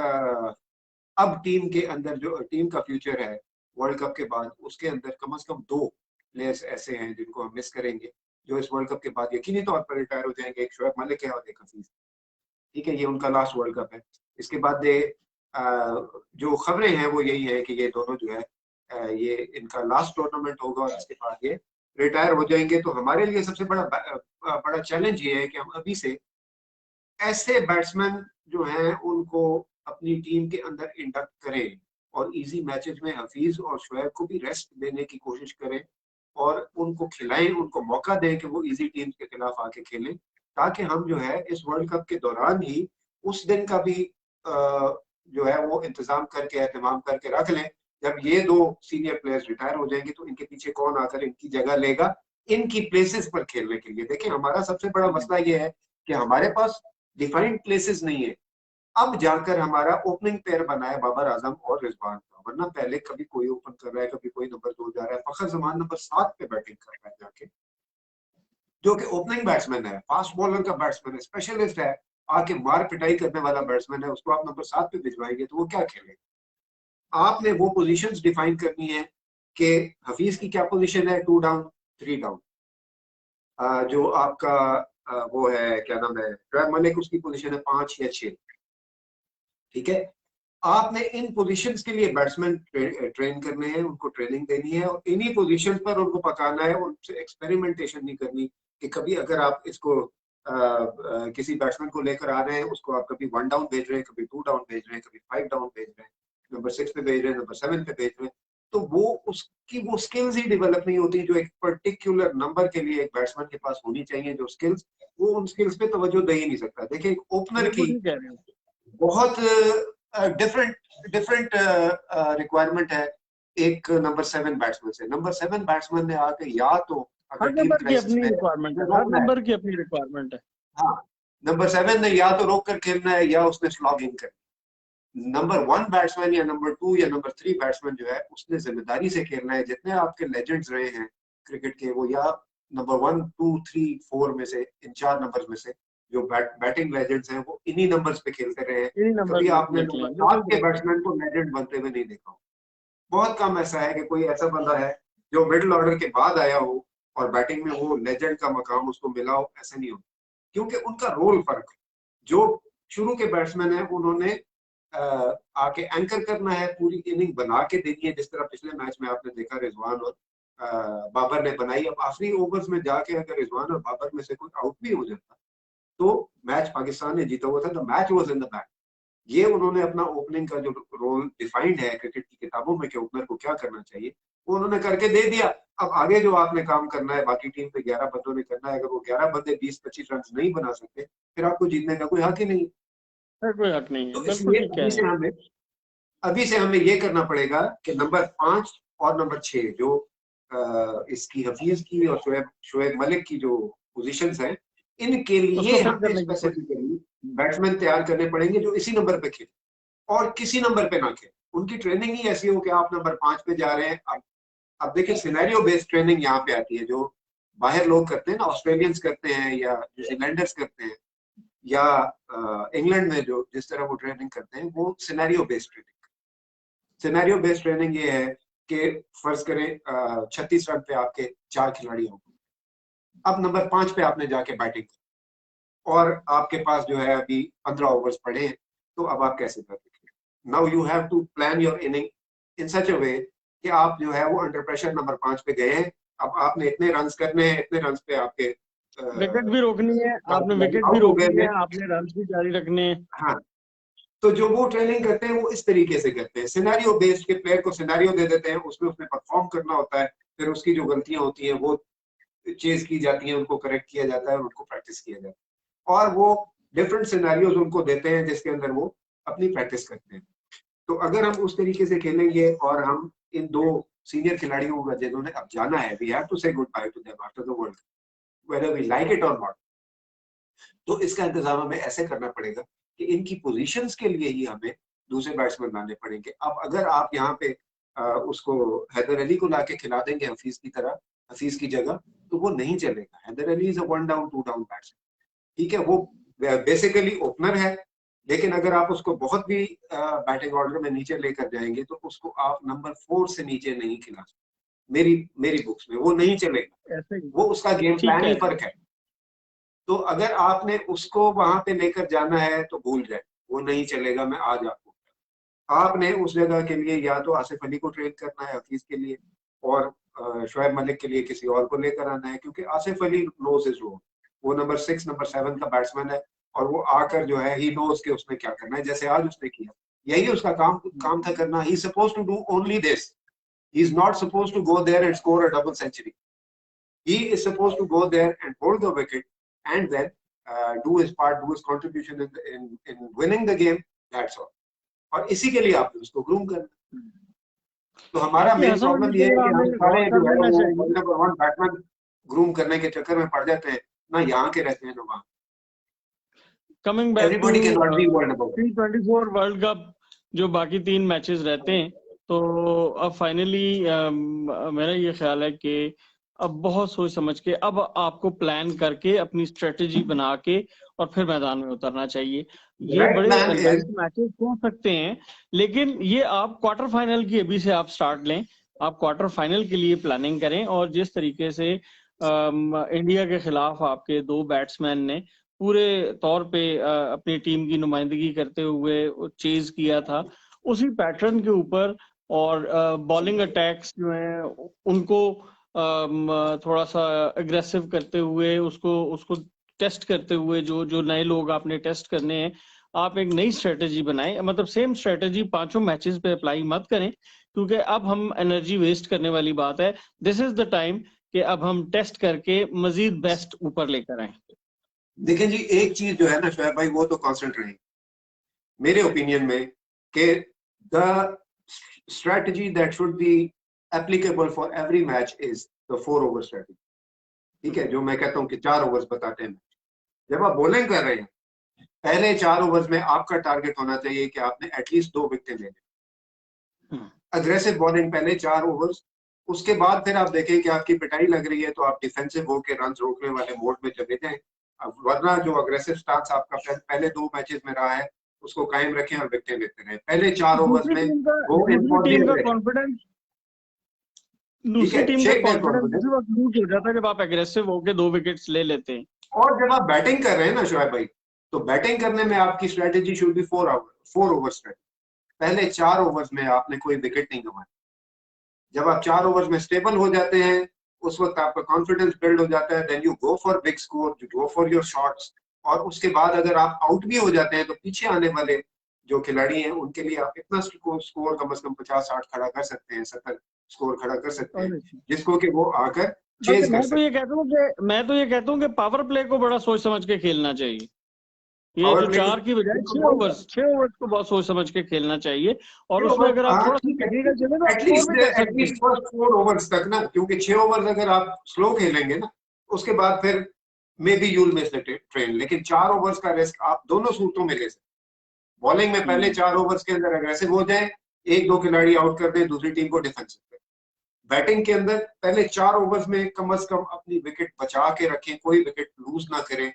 अब टीम के अंदर जो टीम का फ्यूचर है वर्ल्ड कप के बाद, उसके अंदर कम से कम 2 प्लेयर्स ऐसे हैं जिनको हम मिस करेंगे, जो इस वर्ल्ड कप के बाद यकीनी तौर पर रिटायर हो जाएंगे। एक शोएब मलिक है और एक हफीज, ठीक है, ये उनका लास्ट वर्ल्ड कप है। इसके बाद जो खबरें हैं वो यही है कि ये दोनों जो है ये इनका लास्ट टूर्नामेंट होगा और इसके बाद ये रिटायर हो जाएंगे। तो हमारे लिए सबसे बड़ा चैलेंज ये है कि हम अभी से ऐसे बैट्समैन जो हैं उनको अपनी टीम के अंदर इंडक्ट करें और इजी मैचेस में हफीज और शोएब को भी रेस्ट देने की कोशिश करें और उनको खिलाएं, उनको मौका दें कि वो इजी टीम्स के खिलाफ आके खेलें, ताकि हम जो है इस वर्ल्ड कप के दौरान ही उस दिन का भी जो है वो इंतजाम करके एहतमाम करके रख लें। जब ये 2 सीनियर प्लेयर्स रिटायर हो जाएंगे तो इनके पीछे कौन आकर इनकी जगह लेगा इनकी प्लेसेस पर खेलने के लिए। देखिए हमारा सबसे बड़ा मसला ये है कि हमारे पास डिफाइंड प्लेसेस नहीं है। अब जाकर हमारा ओपनिंग पेयर बना है बाबर आजम और रिजवान का, वरना पहले कभी कोई ओपन कर रहा है, कभी कोई नंबर 2 जा रहा है। फखर जमान नंबर 7 पे बैटिंग कर रहा है जाके, जो कि ओपनिंग बैट्समैन है, फास्ट बॉलर का बैट्समैन है, स्पेशलिस्ट है, आके मार पिटाई करने वाला बैट्समैन है, उसको आप नंबर 7 पे भिजवाएंगे तो वो क्या खेलेगा। आपने वो पोजीशंस डिफाइन करनी है कि हफीज की क्या पोजीशन है, 2 डाउन 3 डाउन, जो आपका वो है क्या नाम है शोएब मलिक, उसकी पोजीशन है 5 या 6, ठीक है। आपने इन पोजीशंस के लिए बैट्समैन ट्रेन करने हैं, उनको ट्रेनिंग देनी है और इन्हीं पोजीशन पर उनको पकाना है, उनसे एक्सपेरिमेंटेशन नहीं करनी कि कभी अगर आप इसको किसी बैट्समैन को लेकर आ रहे हैं, उसको आप कभी 1 डाउन भेज रहे हैं, कभी 2 डाउन भेज रहे हैं, कभी 5 डाउन भेज रहे हैं, नंबर 6 पे भेज रहे हैं, नंबर 7 पे भेज रहे हैं, तो वो उसकी वो स्किल्स ही डेवलप नहीं होती जो एक पर्टिकुलर नंबर के लिए एक बैट्समैन के पास होनी चाहिए। जो स्किल्स, वो उन स्किल्स पे तवज्जो दे ही नहीं सकता। देखिए एक ओपनर की बिल्कुल ठीक कह रहे हैं। बहुत डिफरेंट डिफरेंट रिक्वायरमेंट है एक नंबर 7 बैट्समैन से। नंबर 7 बैट्समैन ने आके या तो हर अगर टीम नंबर की क्राइसिस अपनी में रिक्वायरमेंट है, हर रोकना है, नंबर की अपनी रिक्वायरमेंट है। हाँ, नंबर 7 ने या तो रोक कर खेलना है या उसने स्लॉग इन करना। नंबर 1 बैट्समैन या नंबर 2 या नंबर 3 बैट्समैन जो है उसने जिम्मेदारी से खेलना है। जितने आपके लेजेंड्स रहे हैं क्रिकेट के, वो या नंबर 1, 2, 3, 4 में से, इन 4 नंबर्स में से जो बैटिंग लेजेंड्स हैं वो इन्हीं नंबर्स पे खेलते रहे हैं। इन्हीं नंबर कभी में आपने निकले नंबर हैं, 7 बिल्कुल के बैट्समैन को लेजेंड बनते हुए नहीं देखा हो। बहुत कम ऐसा है कि कोई ऐसा बंदा है जो मिडिल ऑर्डर के बाद आया हो और बैटिंग में वो लेजेंड का मकाम उसको मिला हो, ऐसा नहीं हो, क्योंकि उनका रोल फर्क है। जो शुरू के बैट्समैन है उन्होंने आके एंकर करना है, पूरी इनिंग बना के देनी है, जिस तरह पिछले मैच में आपने देखा रिजवान और बाबर ने बनाई। अब आखिरी ओवर्स में जाके अगर रिजवान और बाबर में से कोई आउट भी हो जाता तो मैच पाकिस्तान ने जीता हुआ था। The match was in the back. ये उन्होंने अपना ओपनिंग का जो रोल डिफाइंड है क्रिकेट की किताबों में कि ओपनर को क्या करना चाहिए, वो उन्होंने करके दे दिया। अब आगे जो आपने काम करना है, बाकी टीम पे 11 बंदों ने करना है। अगर वो 11 बंदे 20-25 रन नहीं बना सकते, फिर आपको जीतने का कोई हक ही नहीं। है, कोई हक नहीं है, तो बिल्कुल इसलिए ठीक कह रहे हैं। अभी से हमें ये करना पड़ेगा कि नंबर 5 और नंबर 6 जो इसकी हफीज की और शोएब मलिक की जो पोजीशंस हैं, इनके उसको लिए फिल हमें करने की कोशिश। स्पेसिफिकली बैट्समैन तैयार करने पड़ेंगे जो इसी नंबर पे खेले और किसी नंबर पे ना खेले। उनकी ट्रेनिंग ही ऐसी हो कि आप नंबर 5 पे जा रहे हैं। अब देखिए सिनेरियो बेस्ड ट्रेनिंग यहाँ पे आती है, जो बाहर लोग करते हैं ना, ऑस्ट्रेलियंस करते हैं या न्यूजीलैंडर्स करते हैं या इंग्लैंड में जो जिस तरह वो ट्रेनिंग करते हैं, वो scenario based training. Scenario based training ये है कि फर्ज करें 36 रन पे आपके 4 खिलाड़ी होंगे, अब नंबर 5 पे आपने जाके बैटिंग और आपके पास जो है अभी 15 ओवर्स पड़े हैं, तो अब आप कैसे करेंगे? Now you have to plan your innings in such a way कि आप जो है वो अंडर प्रेशर नंबर 5 पे गए हैं। अब आपने इतने रन करने हैं, इतने रन पे आपके विकेट भी रोकनी है, आपने विकेट भी आउट हो गए रोकनी है, हैं। आपने रन भी जारी रखने हैं। हाँ, तो जो वो ट्रेनिंग करते हैं वो इस तरीके से करते हैं, सिनेरियो बेस्ड के प्लेयर को सिनेरियो दे देते हैं, उसमें उसने परफॉर्म करना होता है, फिर उसकी जो गलतियां होती हैं वो चेज की जाती हैं, उनको करेक्ट किया जाता है और उनको प्रैक्टिस किया जाता है, और वो डिफरेंट सिनेरियोज उनको देते हैं जिसके अंदर वो अपनी प्रैक्टिस करते हैं। तो अगर हम उस तरीके से खेलेंगे और हम इन 2 सीनियर खिलाड़ियों का जिन्होंने अब जाना है, we have to say goodbye to them after the world whether we like it और नॉट, तो इसका इंतजाम हमें ऐसे करना पड़ेगा कि इनकी पोजीशंस के लिए ही हमें दूसरे बैट्समैन लाने पड़ेंगे। अब अगर आप यहाँ पे उसको हैदर अली को लाके खिला देंगे हफीज की तरह, हफीज की जगह, तो वो नहीं चलेगा। Haider Ali is a 1 down 2 down batsman, ठीक है, वो बेसिकली ओपनर है, लेकिन अगर आप उसको बहुत भी बैटिंग ऑर्डर में नीचे लेकर जाएंगे तो उसको आप नंबर 4 से नीचे नहीं खिला सकते। मेरी मेरी बुक्स में वो नहीं चलेगा, ऐसे ही वो उसका गेम ठीक प्लान कह ही रहे हैं। फर्क है। तो अगर आपने उसको वहां पे लेकर जाना है तो भूल जाए, वो नहीं चलेगा। मैं आज आपको, आपने उस जगह के लिए या तो आसिफ अली को ट्रेन करना है हफीज के लिए, और शोएब मलिक के लिए किसी और को लेकर आना है, क्योंकि Asif Ali knows his role, वो नंबर 6 नंबर 7 का बैट्समैन है, और वो आकर जो है ही नोज के उसने क्या करना है, जैसे आज उसने किया, यही उसका काम था करना। He suppose to do only this, he is not suppose to go there and score a double century. He is supposed to go there and hold the wicket and then do his part, do his contribution in winning the game. That's all. और इसी के लिए आपने उसको groom करना। तो हमारा ये मेन हसन प्रॉब्लम अली ये पे है कि हमें हम गौर सारे कर जो है लेना वो चाहिए। वर्ल्ड नंबर 1 बैट्समैन ग्रूम करने के चक्कर में पड़ जाते हैं, ना यहाँ के रहते हैं ना वहाँ। Coming back to everybody cannot be world number 1। T24 world cup, जो बाकी 3 मैचेस रहते हैं, तो अब फाइनली मेरा ये ख्याल है कि अब बहुत सोच समझ के, अब आपको प्लान करके अपनी स्ट्रेटेजी बना के और फिर मैदान में उतरना चाहिए। ये राइट बड़े प्लान इज, लाइट मैचेस हो सकते हैं, लेकिन ये आप क्वार्टर फाइनल की अभी से आप स्टार्ट लें, आप क्वार्टर फाइनल के लिए प्लानिंग करें। और जिस तरीके से इंडिया के खिलाफ आपके 2 बैट्समैन ने पूरे तौर पे अपनी टीम की नुमाइंदगी करते हुए चेज किया था, उसी पैटर्न के ऊपर और बॉलिंग अटैक्स जो हैं उनको थोड़ा सा अग्रेसिव करते हुए, उसको टेस्ट करते हुए, जो नए लोग आपने टेस्ट करने हैं, आप एक नई स्ट्रेटेजी बनाएं। मतलब सेम स्ट्रेटेजी 5 मैचेस पे अप्लाई मत करें, क्योंकि अब हम एनर्जी वेस्ट करने वाली बात है। दिस इज द टाइम कि अब हम टेस्ट करके मजीद बेस्ट ऊपर लेकर आए। देखें जी, एक चीज जो है ना शोएब भाई, वो तो कांस्टेंट रही मेरे ओपिनियन में, कि the strategy that should be applicable for every match is the 4 over strategy. ठीक है, जो मैं कहता हूं कि 4 ओवर्स बताते हैं। जब आप बॉलिंग कर रहे हैं, पहले 4 ओवर्स में आपका टारगेट होना चाहिए कि आपने एटलीस्ट 2 विकेटें लेनी। अग्रेसिव बॉलिंग पहले 4 ओवर्स, उसके बाद फिर आप देखें कि आपकी पिटाई लग रही है तो आप डिफेंसिव होकर रन रोकने वाले मोड में चले जाएं। वरना जो अग्रेसिव स्टांस आपका पहले 2 मैचेस में रहा है, उसको कायम रखें और विकेटें लेते रहें। पहले 4 ओवर्स में दूसरी टीम का कॉन्फिडेंस उसी वक्त लूज हो जाता है जब आप एग्रेसिव होकर 2 विकेट्स ले लेते हैं। और जब आप बैटिंग कर रहे हैं ना शोएब भाई, तो बैटिंग करने में आपकी strategy should be 4 over strategy. पहले 4 ओवर्स में आपने कोई विकेट नहीं गंवाया। जब आप 4 ओवर्स में स्टेबल हो जाते हैं, उस वक्त आपका कॉन्फिडेंस बिल्ड हो जाता है, then you go for big score, you go for your shots. और उसके बाद अगर आप आउट भी हो जाते हैं तो पीछे आने वाले जो खिलाड़ी हैं उनके लिए आप इतना स्कोर कम से कम 50-60 खड़ा कर सकते हैं, 70 स्कोर खड़ा कर सकते हैं, जिसको कि वो आकर चेज कर सकते हैं। मैं तो ये कहता हूँ कि पावर प्ले को बड़ा सोच समझ के खेलना चाहिए। ये जो 4 की बजाय 6 ओवर्स को बहुत सोच समझ के खेलना चाहिए। और उसमें अगर आप थोड़ा सा टेक्निकल चले तो एटलीस्ट फर्स्ट 4 ओवर्स तक ना, क्योंकि 6 ओवर्स अगर आप स्लो खेलेंगे ना, उसके बाद फिर may be you'll miss the train. लेकिन 4 ओवर्स का रिस्क आप दोनों सूरतों में ले सकते। बॉलिंग में पहले 4 ओवर्स के अंदर अग्रेसिव हो जाए, 1-2 खिलाड़ी आउट कर दें, दूसरी टीम को डिफेंसिव करें। बैटिंग के अंदर पहले 4 ओवर्स में कम से कम अपनी विकेट बचा के रखें, कोई विकेट लूज ना करें।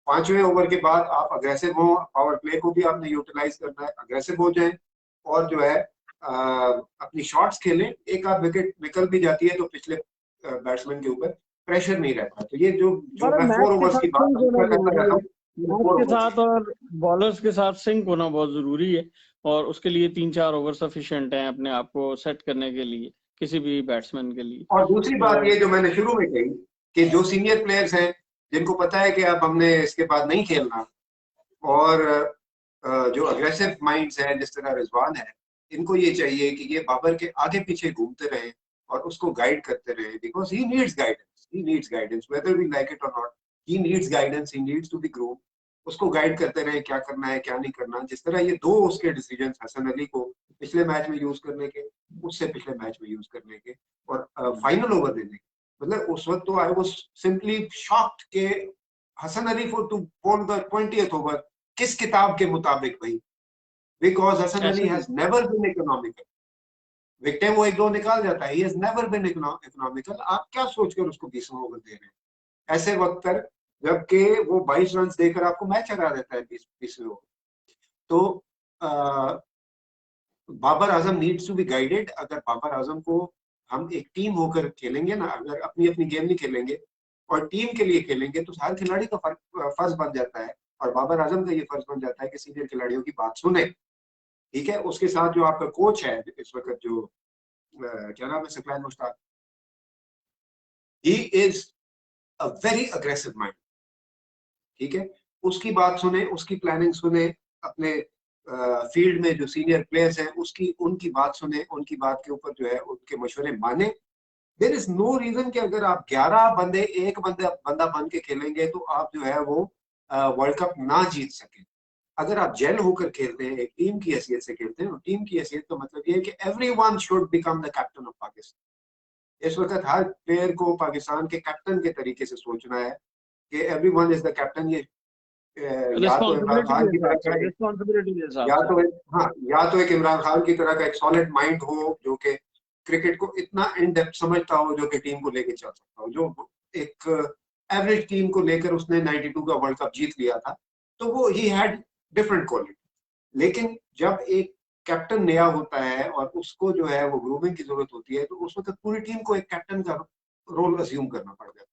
5वें ओवर के बाद आप अग्रेसिव हो, पावर प्ले को भी आपने यूटिलाइज करना है, अग्रेसिव हो जाएं और जो है अपनी शॉट्स खेलें। एक आध विकेट निकल भी जाती है तो पिछले बैट्समैन के ऊपर प्रेशर नहीं रहता। तो ये जो मैं 4 ओवर्स की बात करता रहता हूं, के साथ और बॉलर्स के साथ सिंक होना बहुत जरूरी है, और उसके लिए 3-4 ओवर सफिशिएंट हैं अपने आप को सेट करने के लिए, किसी भी बैट्समैन के लिए। और दूसरी बात ये जो मैंने शुरू में कही कि जो सीनियर प्लेयर्स हैं, जिनको पता है कि अब हमने इसके बाद नहीं खेलना, और जो अग्रेसिव माइंड्स हैं जिस तरह रिजवान है, इनको ये चाहिए कि ये बाबर के आगे पीछे घूमते रहे और उसको गाइड करते रहे, because he needs guidance whether we like it और not. He needs guidance, he needs to be groom. उसको गाइड करते रहे क्या करना है क्या नहीं करना। जिस तरह ये 2 उसके डिसीजन हसन अली को पिछले मैच में यूज करने के, उससे पिछले मैच में यूज करने के, और फाइनल ओवर देने के, मतलब उस वक्त तो आई वाज सिंपली शॉक्ड के Hasan Ali for to bowl the 20th over किस किताब के मुताबिक भाई, because Hasan Ali has never been economical. Wicket वो 1-2 निकाल जाता है, he has never been economical. आप क्या सोचकर उसको 20वां ओवर दे रहे हैं ऐसे वक्त पर, जबकि वो 22 रन देकर आपको मैच हरा देता है 20वें ओवर। तो Babar Azam needs to be guided. अगर बाबर आजम को हम एक टीम होकर खेलेंगे ना, अगर अपनी अपनी गेम नहीं खेलेंगे और टीम के लिए खेलेंगे, तो हर खिलाड़ी का फर्ज बन जाता है, और बाबर आजम का ये फर्ज बन जाता है कि सीनियर खिलाड़ियों की बात सुने। ठीक है, उसके साथ जो आपका कोच है इस वक्त, जो क्या नाम है, सकलैन मुश्ताक, ही is a very aggressive mind. ठीक है, उसकी बात सुने, उसकी प्लानिंग सुने, अपने फील्ड में जो सीनियर प्लेयर्स हैं उनकी बात सुने, उनकी बात के ऊपर जो है उनके मशवरे माने। देयर इज नो रीजन कि अगर आप 11 बंदे एक बंदा बन के खेलेंगे तो आप जो है वो वर्ल्ड कप ना जीत सके। अगर आप जेल होकर खेलते हैं, एक टीम की हैसियत से खेलते हैं, और टीम की हैसियत का मतलब ये है कि everyone should become the captain of Pakistan. इस वक्त हर प्लेयर को पाकिस्तान के कैप्टन के तरीके से सोचना है कि एवरीवन इज द कैप्टन। ये या तो इमरान खान की तरह का या तो एक इमरान खान की तरह का एक सॉलिड माइंड हो जो कि क्रिकेट को इतना इन डेप्थ समझता हो, जो कि टीम को लेकर चल सकता हो। जो एक एवरेज टीम को लेकर उसने 92 का वर्ल्ड कप जीत लिया था, तो वो ही हैड डिफरेंट क्वालिटी। लेकिन जब एक कैप्टन नया होता है और उसको जो है वो ग्रूमिंग की जरूरत होती है, तो उस वक्त पूरी टीम को एक कैप्टन का रोल अज्यूम करना पड़ जाता है।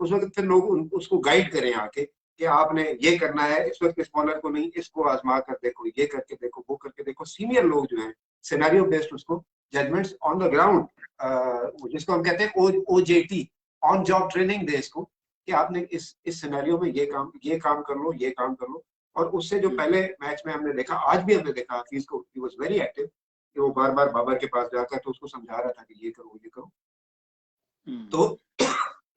उस वक्त फिर लोग उसको गाइड करें आके कि आपने ये करना है, इस वक्त इस बॉलर को नहीं, इसको आजमा कर देखो, ये करके देखो, वो करके देखो। सीनियर लोग जो है सिनेरियो बेस्ड उसको जजमेंट्स ऑन द ग्राउंड जिसको हम कहते हैं OJT, ऑन जॉब ट्रेनिंग दे इसको, कि आपने इस सिनेरियो में ये काम कर लो, ये काम कर लो। और उससे जो पहले मैच में हमने देखा, आज भी हमने देखा हाफिज को, ही वाज वेरी एक्टिव, कि वो बार बार बाबर के पास जाकर तो उसको समझा रहा था कि ये करो ये करो। तो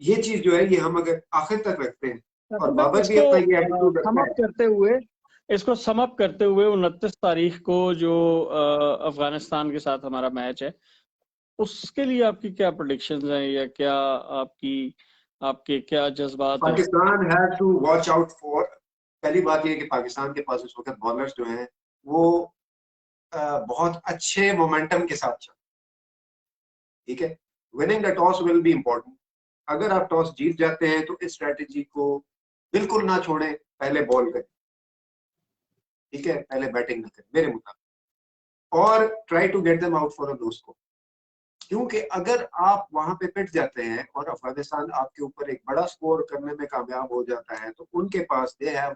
ये चीज जो है ये हम अगर आखिर तक रखते हैं, और बाबर भी अपना ये एटीट्यूड रखता है। इसको समअप करते हुए 29 तारीख को जो अफगानिस्तान के साथ हमारा मैच है, उसके लिए आपकी क्या प्रेडिक्शंस हैं, या क्या आपके क्या जज्बात हैं? Pakistan has to watch out for, पहली बात ये है कि पाकिस्तान के पास इस वक्त बॉलर्स जो हैं वो बहुत अच्छे मोमेंटम के साथ चल, ठीक है। Winning the toss will be important. अगर आप टॉस जीत जाते हैं तो इस स्ट्रेटेजी को बिल्कुल ना छोड़ें, पहले बॉल करें, ठीक है, पहले बैटिंग ना करें मेरे मुताबिक, और try to get them out for a low score. क्योंकि अगर आप वहां पे पिट जाते हैं और अफगानिस्तान आपके ऊपर एक बड़ा स्कोर करने में कामयाब हो जाता है, तो उनके पास they have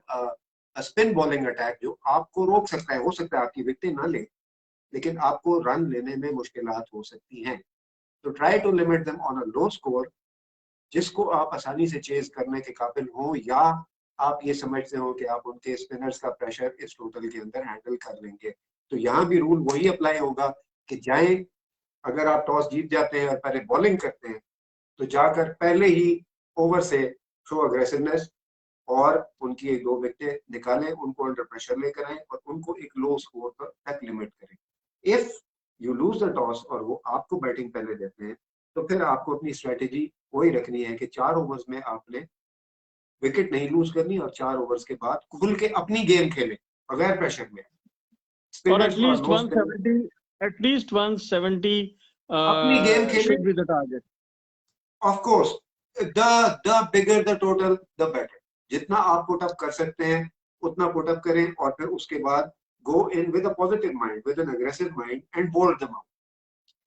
a spin bowling attack जो आपको रोक सकता है। हो सकता है आपकी विकेटें ना ले, लेकिन आपको रन लेने में मुश्किलात हो सकती हैं। तो try to limit them on a low score, जिसको आप आसानी से चेज करने के काबिल हो, या आप ये समझते हो कि आप उनके स्पिनर्स का प्रेशर इस टोटल के अंदर हैंडल कर लेंगे। तो यहाँ भी रूल वही अप्लाई होगा कि जाएं, अगर आप टॉस जीत जाते हैं और पहले बॉलिंग करते हैं, तो जाकर पहले ही ओवर से शो अग्रेसिवनेस और उनकी 1-2 विकेटें निकालें, उनको अंडर प्रेशर लेकर आए और उनको एक लो स्कोर तक लिमिट करें। If you lose the toss और वो आपको बैटिंग पहले देते हैं, तो फिर आपको अपनी स्ट्रेटेजी वही रखनी है कि 4 ओवर्स में आपने विकेट नहीं लूज करनी, और 4 ओवर्स के बाद खुल के अपनी गेम खेलें बगैर प्रेशर में। और एटलीस्ट 170 अपनी गेम खेलें, should be the target. Of course the bigger the total the better. जितना आप पुट अप कर सकते हैं उतना पुट अप करें, और फिर उसके बाद go in with a positive mind, with an aggressive mind, and bold them out,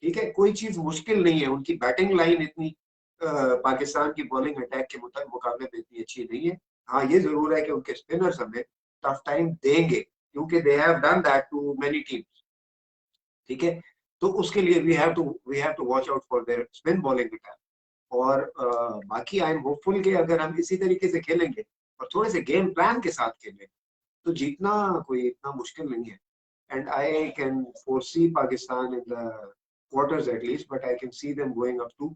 ठीक है। कोई चीज मुश्किल नहीं है। उनकी बैटिंग लाइन इतनी पाकिस्तान की बॉलिंग अटैक के मुकाबले में इतनी अच्छी नहीं है। हाँ, ये जरूर है कि उनके स्पिनर्स हमें टफ टाइम देंगे, क्योंकि they have done that to many teams, ठीक है। तो उसके लिए we have to watch out for their spin bowling attack. और बाकी आई एम होपफुल कि अगर हम इसी तरीके से खेलेंगे और थोड़े से गेम प्लान के साथ खेलें, तो जीतना कोई इतना मुश्किल नहीं है। And I can foresee Pakistan in the quarters at least, but I can see them going up to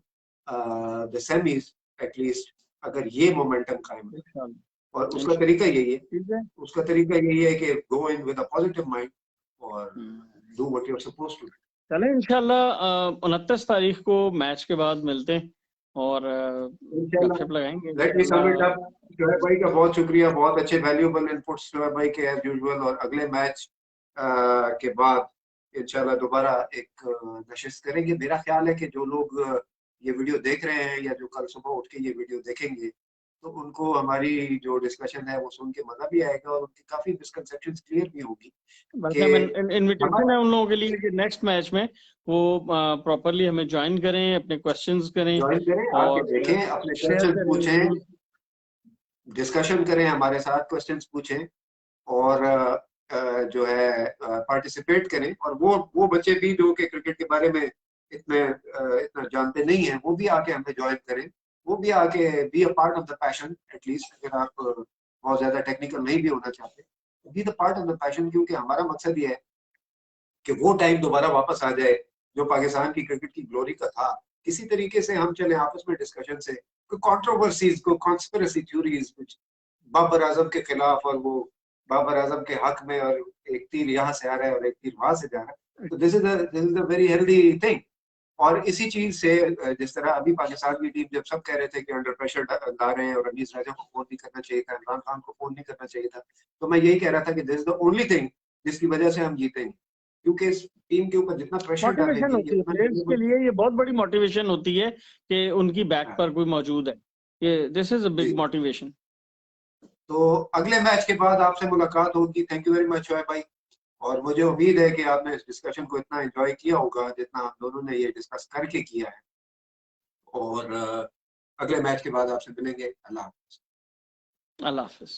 the semis at least, अगर ये मोमेंटम कायम है। और उसका तरीका यही है कि go in with a positive mind और do what you are supposed to. चलें, इंशाल्लाह 29 तारीख को मैच के बाद मिलते हैं और गपशप लगाएंगे। Let me sum it up. Shoaib भाई का बहुत शुक्रिया, बहुत अच्छे वैल्यूएबल इनपुट्स शोएब भाई के एज यूजुअल। और अगले मैच के बाद इंशाल्लाह दोबारा एक नशिस्त करेंगे। मेरा ख्याल है कि जो लोग ये वीडियो देख रहे हैं या जो कल सुबह उठ के ये वीडियो देखेंगे, तो उनको हमारी जो डिस्कशन है वो सुन के मजा भी आएगा और उनकी काफी मिसकंसेप्शंस क्लियर भी होगी। इनविटेशन है उन लोगों के लिए कि नेक्स्ट मैच में वो प्रॉपरली हमें ज्वाइन करें, अपने क्वेश्चंस करें, आके देखें, अपने क्वेश्चन पूछें, डिस्कशन करें, हमारे साथ क्वेश्चंस पूछें और जो है पार्टिसिपेट करें। और वो बच्चे भी जो कि क्रिकेट के बारे में इतना जानते नहीं है, वो भी आके हमें ज्वाइन करें, वो भी आके be a part of the passion at least. अगर आप बहुत ज्यादा टेक्निकल नहीं भी होना चाहते, be the part of the passion, क्योंकि हमारा मकसद ये है कि वो टाइम दोबारा वापस आ जाए जो पाकिस्तान की क्रिकेट की ग्लोरी का था। किसी तरीके से हम चले आपस में डिस्कशन से, कोई कंट्रोवर्सीज को, कॉन्स्पिरेसी थ्योरीज, कुछ बाबर आजम के खिलाफ और वो बाबर आजम के हक में, और एक तीर यहाँ से आ रहा है और एक तीर वहां से जा रहा है, तो this is a very healthy thing. और इसी चीज से जिस तरह अभी पाकिस्तान की टीम जब सब कह रहे थे कि अंडर प्रेशर ला रहे हैं और रमीज राजा को फोन नहीं करना चाहिए था, इमरान खान को फोन नहीं करना चाहिए था, तो मैं यही कह रहा था कि this is the only thing जिसकी वजह से हम जीतेंगे। क्योंकि इस टीम के ऊपर जितना प्रेशर मोटिवेशन होती है प्लेयर्स के लिए, ये बहुत बड़ी मोटिवेशन होती है कि उनकी बैक पर कोई मौजूद है। ये this is a big motivation. तो अगले मैच के बाद आपसे मुलाकात होगी। Thank you very much Shoaib भाई, और मुझे उम्मीद है कि आपने इस डिस्कशन को इतना एंजॉय किया होगा जितना हम दोनों ने ये डिस्कस करके किया है। और अगले मैच के बाद आपसे मिलेंगे। अल्लाह हाफिज। अल्लाह हाफिज।